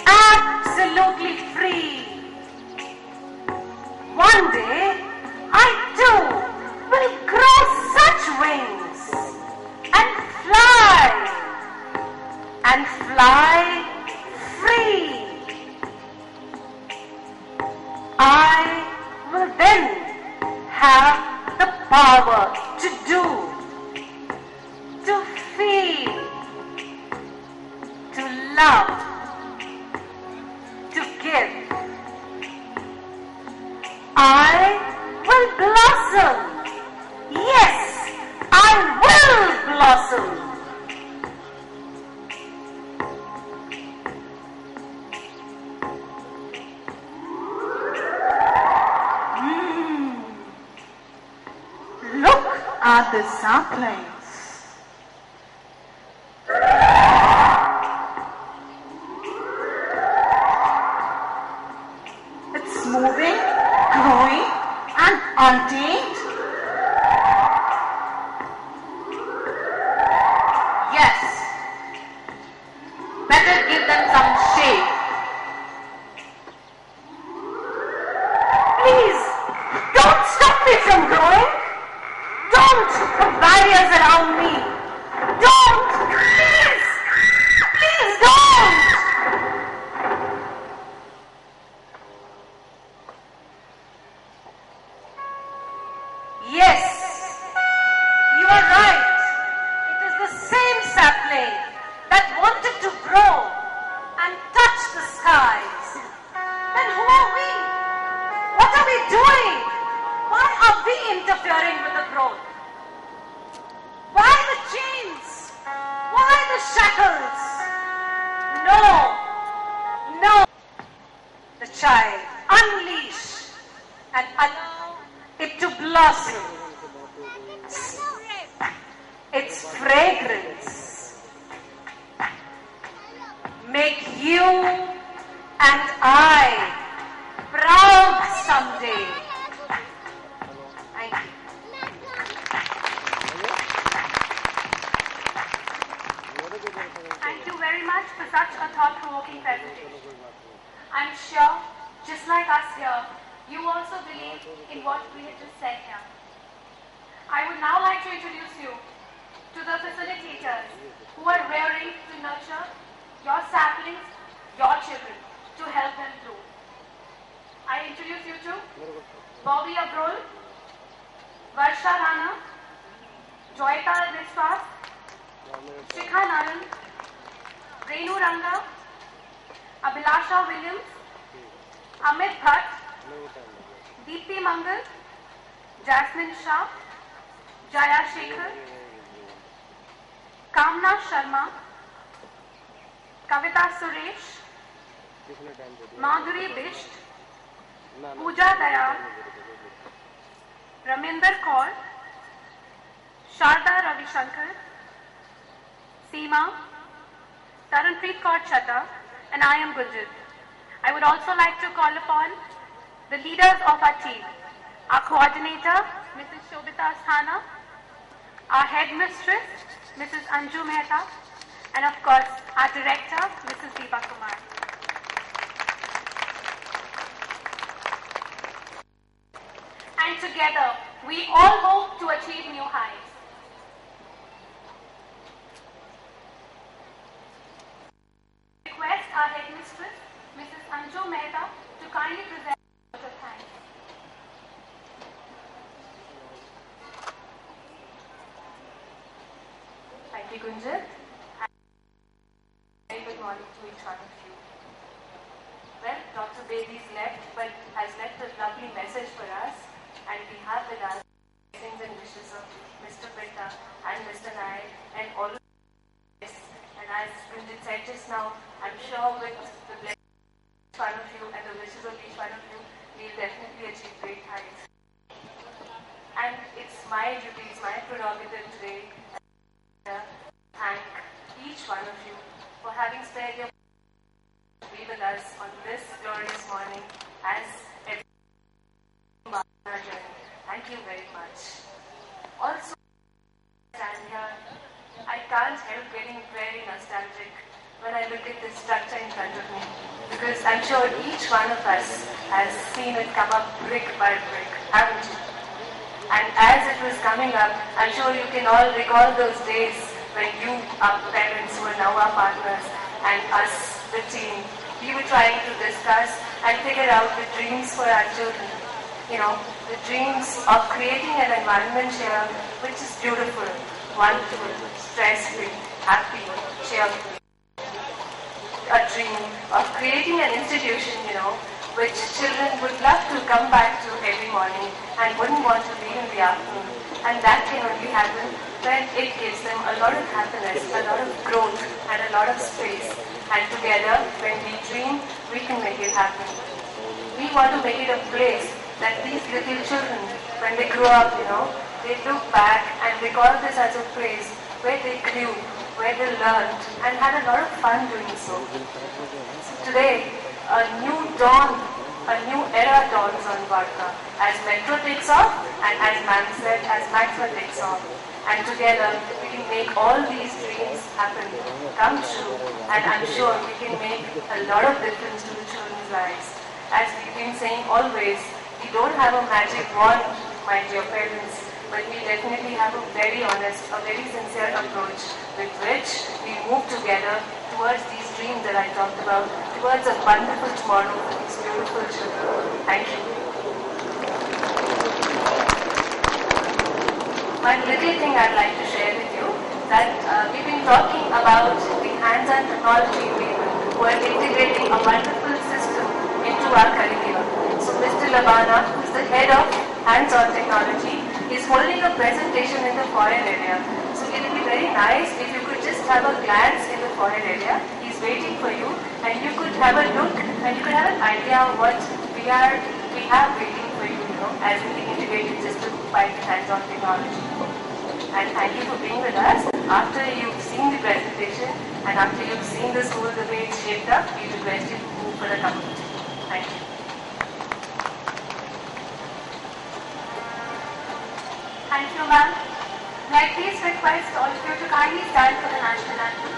absolutely free. One day, I too will grow such wings and fly free. I will then have the power to do, to feel, to love, to give. I will blossom. Yes, I will blossom. Look at the saplings. It's moving, growing, and untamed. Yes. Better give them some shade. Please, don't stop me from growing. Don't put barriers around me. Don't! Please! Please don't! Yes, you are right. It is the same sapling that wanted to grow and touch the skies. Then who are we? What are we doing? Why are we interfering with the growth? Why the chains? Why the shackles? No, no. The child, unleash and allow it to blossom. Its fragrance make you and I proud someday. Thank you. Thank you very much for such a thought-provoking presentation. I'm sure, just like us here, you also believe in what we have just said here. I would now like to introduce you to the facilitators who are rearing to nurture your saplings, your children, to help them grow. I introduce you to Bobby Abrol, Varsha Rana, Joyita Viswas, Shikha Naran, Renu Ranga, Abhilasha Williams, Amit Bhatt, Deepti Mangal, Jasmine Shah, Jaya Shekhar, Kamna Sharma, Kavita Suresh, Madhuri Bisht, Pooja Dayal, Raminder Kaur, Sharda Ravishankar, Seema, Taranpreet Kaur Chatta, and I am Gunjit. I would also like to call upon the leaders of our team, our coordinator, Mrs. Shobita Asthana, our headmistress, Mrs. Anju Mehta, and of course, our director, Mrs. Deepa Kumar. And together, we all hope to achieve new heights. Request our headmistress, Mrs. Anju Mehta, to kindly present a vote of thanks. Thank you, Gunjit. Very good morning to each one of you. Well, Dr. Bedi's left, but has left a lovely message for us, and we have with us blessings and wishes of Mr. Pitta and Mr. Nayak and all of this. And as Gunjit said just now, I'm sure with the blessings of each one of you and the wishes of each one of you, we'll definitely achieve great heights. And it's my duty, it's my prerogative today to thank each one of you for having spared your to be with us on this glorious morning as a journey. Thank you very much. Also, stand here, I can't help getting very nostalgic when I look at this structure in front of me, because I'm sure each one of us has seen it come up brick by brick, haven't you? And as it was coming up, I'm sure you can all recall those days when you, our parents who are now our partners, and us, the team, we were trying to discuss and figure out the dreams for our children. You know, the dreams of creating an environment here which is beautiful, wonderful, stress-free, happy, cheerful. A dream of creating an institution, you know, which children would love to come back to every morning and wouldn't want to leave in the afternoon. And that can only happen when it gives them a lot of happiness, a lot of growth, and a lot of space. And together, when we dream, we can make it happen. We want to make it a place that these little children, when they grow up, you know, they look back and recall this as a place where they grew, where they learned, and had a lot of fun doing so. Today, a new dawn, a new era dawns on Dwarka as Metro takes off and as Ma'am said, as Maxwell takes off. And together, we can make all these dreams happen, come true, and I'm sure we can make a lot of difference to the children's lives. As we've been saying always, we don't have a magic wand, my dear parents, but we definitely have a very honest, a very sincere approach with which we move together towards these dreams that I talked about, towards a wonderful tomorrow for these beautiful children. Thank you. One little thing I'd like to share with you, that we've been talking about the hands-on technology people who are integrating a wonderful system into our curriculum. So Mr. Labana, who is the head of hands-on technology, is holding a presentation in the foyer area. So it would be very nice if you could just have a glance in the foyer area. He's waiting for you, and you could have a look, and you could have an idea of what we have waiting for you, as an integrated system by hands-on technology. And thank you for being with us. After you've seen the presentation, and after you've seen the school the way it's shaped up, we request you to move for the cup of tea. Thank you. Thank you, ma'am. May I please request all of you to kindly stand for the national anthem.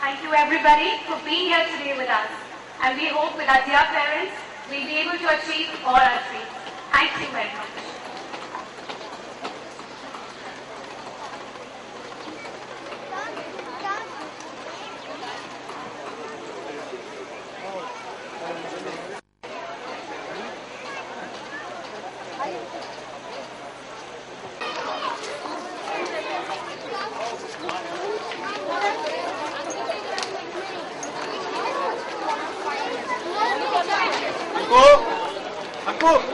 Thank you everybody for being here today with us. And we hope with our dear parents, we'll be able to achieve all our dreams. Thank you very much.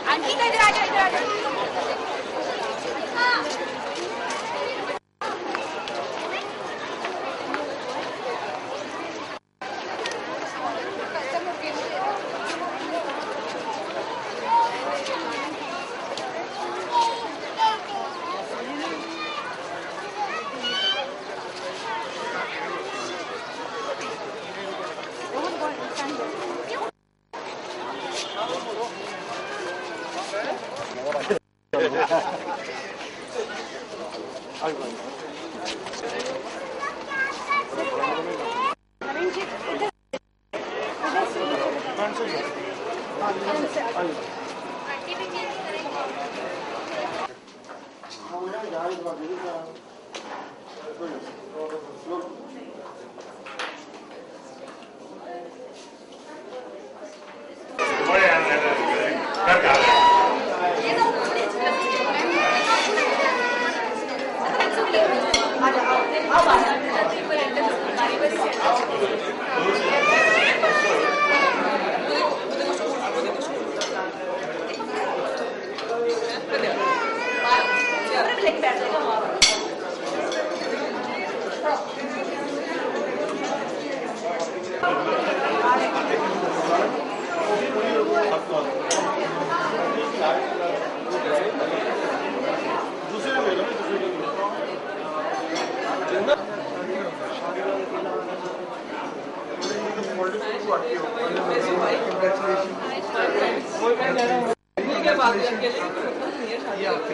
Aunty का इधर आ जाओ, इधर आ जाओ।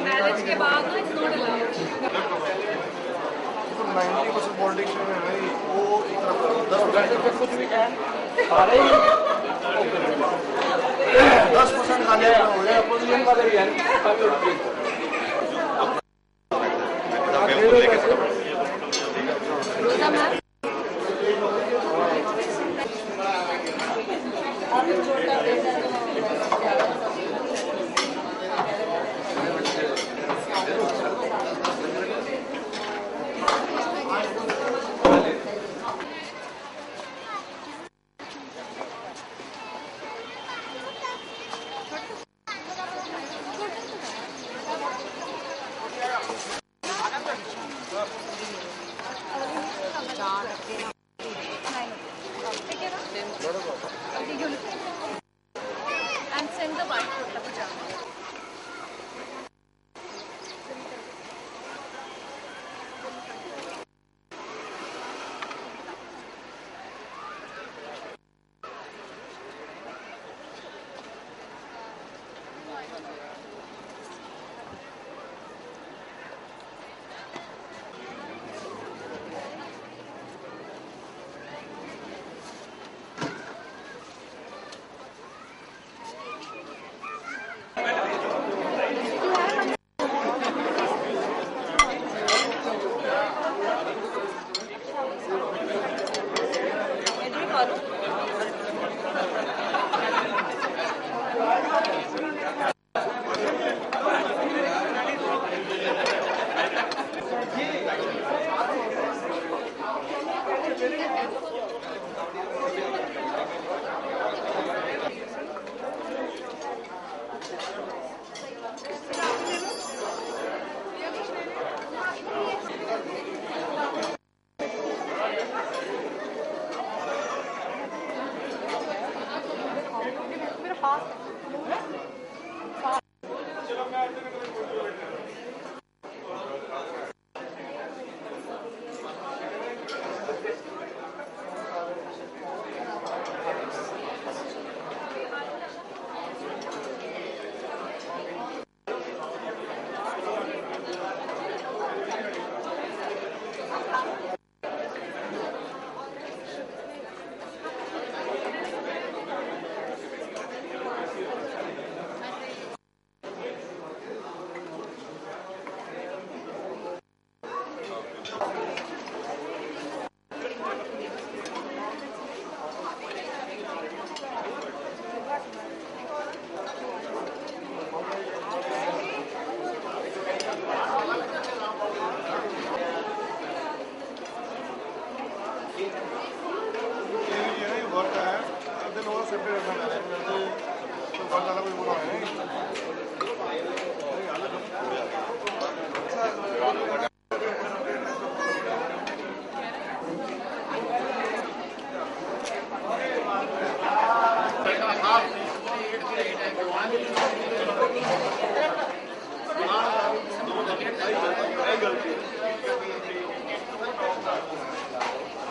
Marriage के बाद कुछ भी कहें 10% खाने हो गया पोजीशन वाले भी हैं and send the white kurta pajama.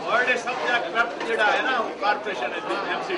World subject corrupt जिहड़ा है ना कारपोरेशन एमसी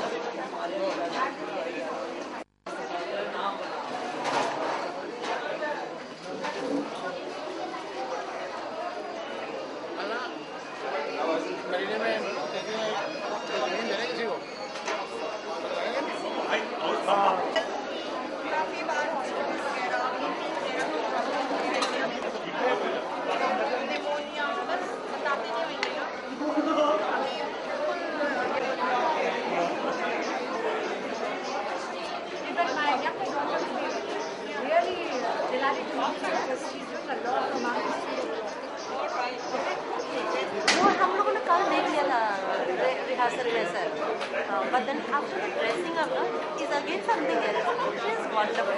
वो हम लोगों ने कल देख लिया था रिहर्सल में sir, but then after the dressing up is again something else. She is wonderful,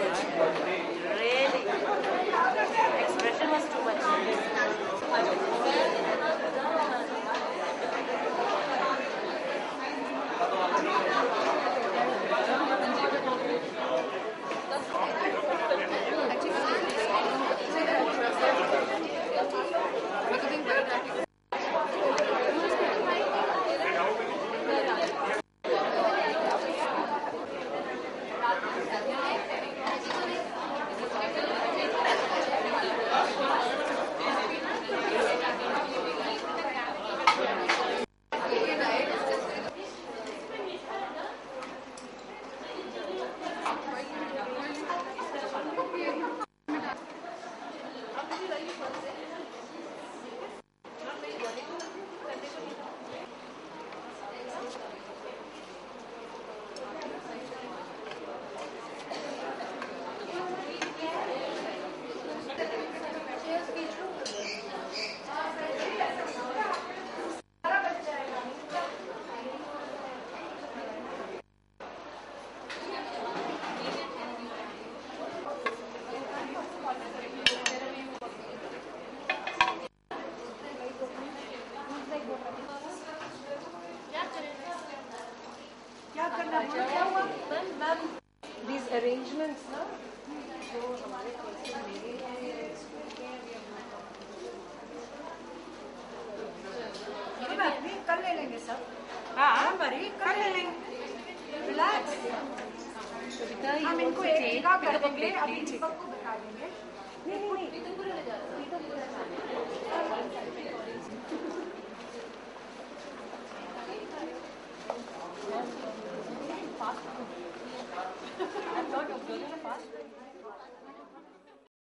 really. Expression was too much. These arrangements, ना कल ले लेंगे सब। हाँ मरी कल ले लेंगे। रिलैक्स। हम इनको एक जगह कर देंगे, अभी दीपक को बता देंगे। नहीं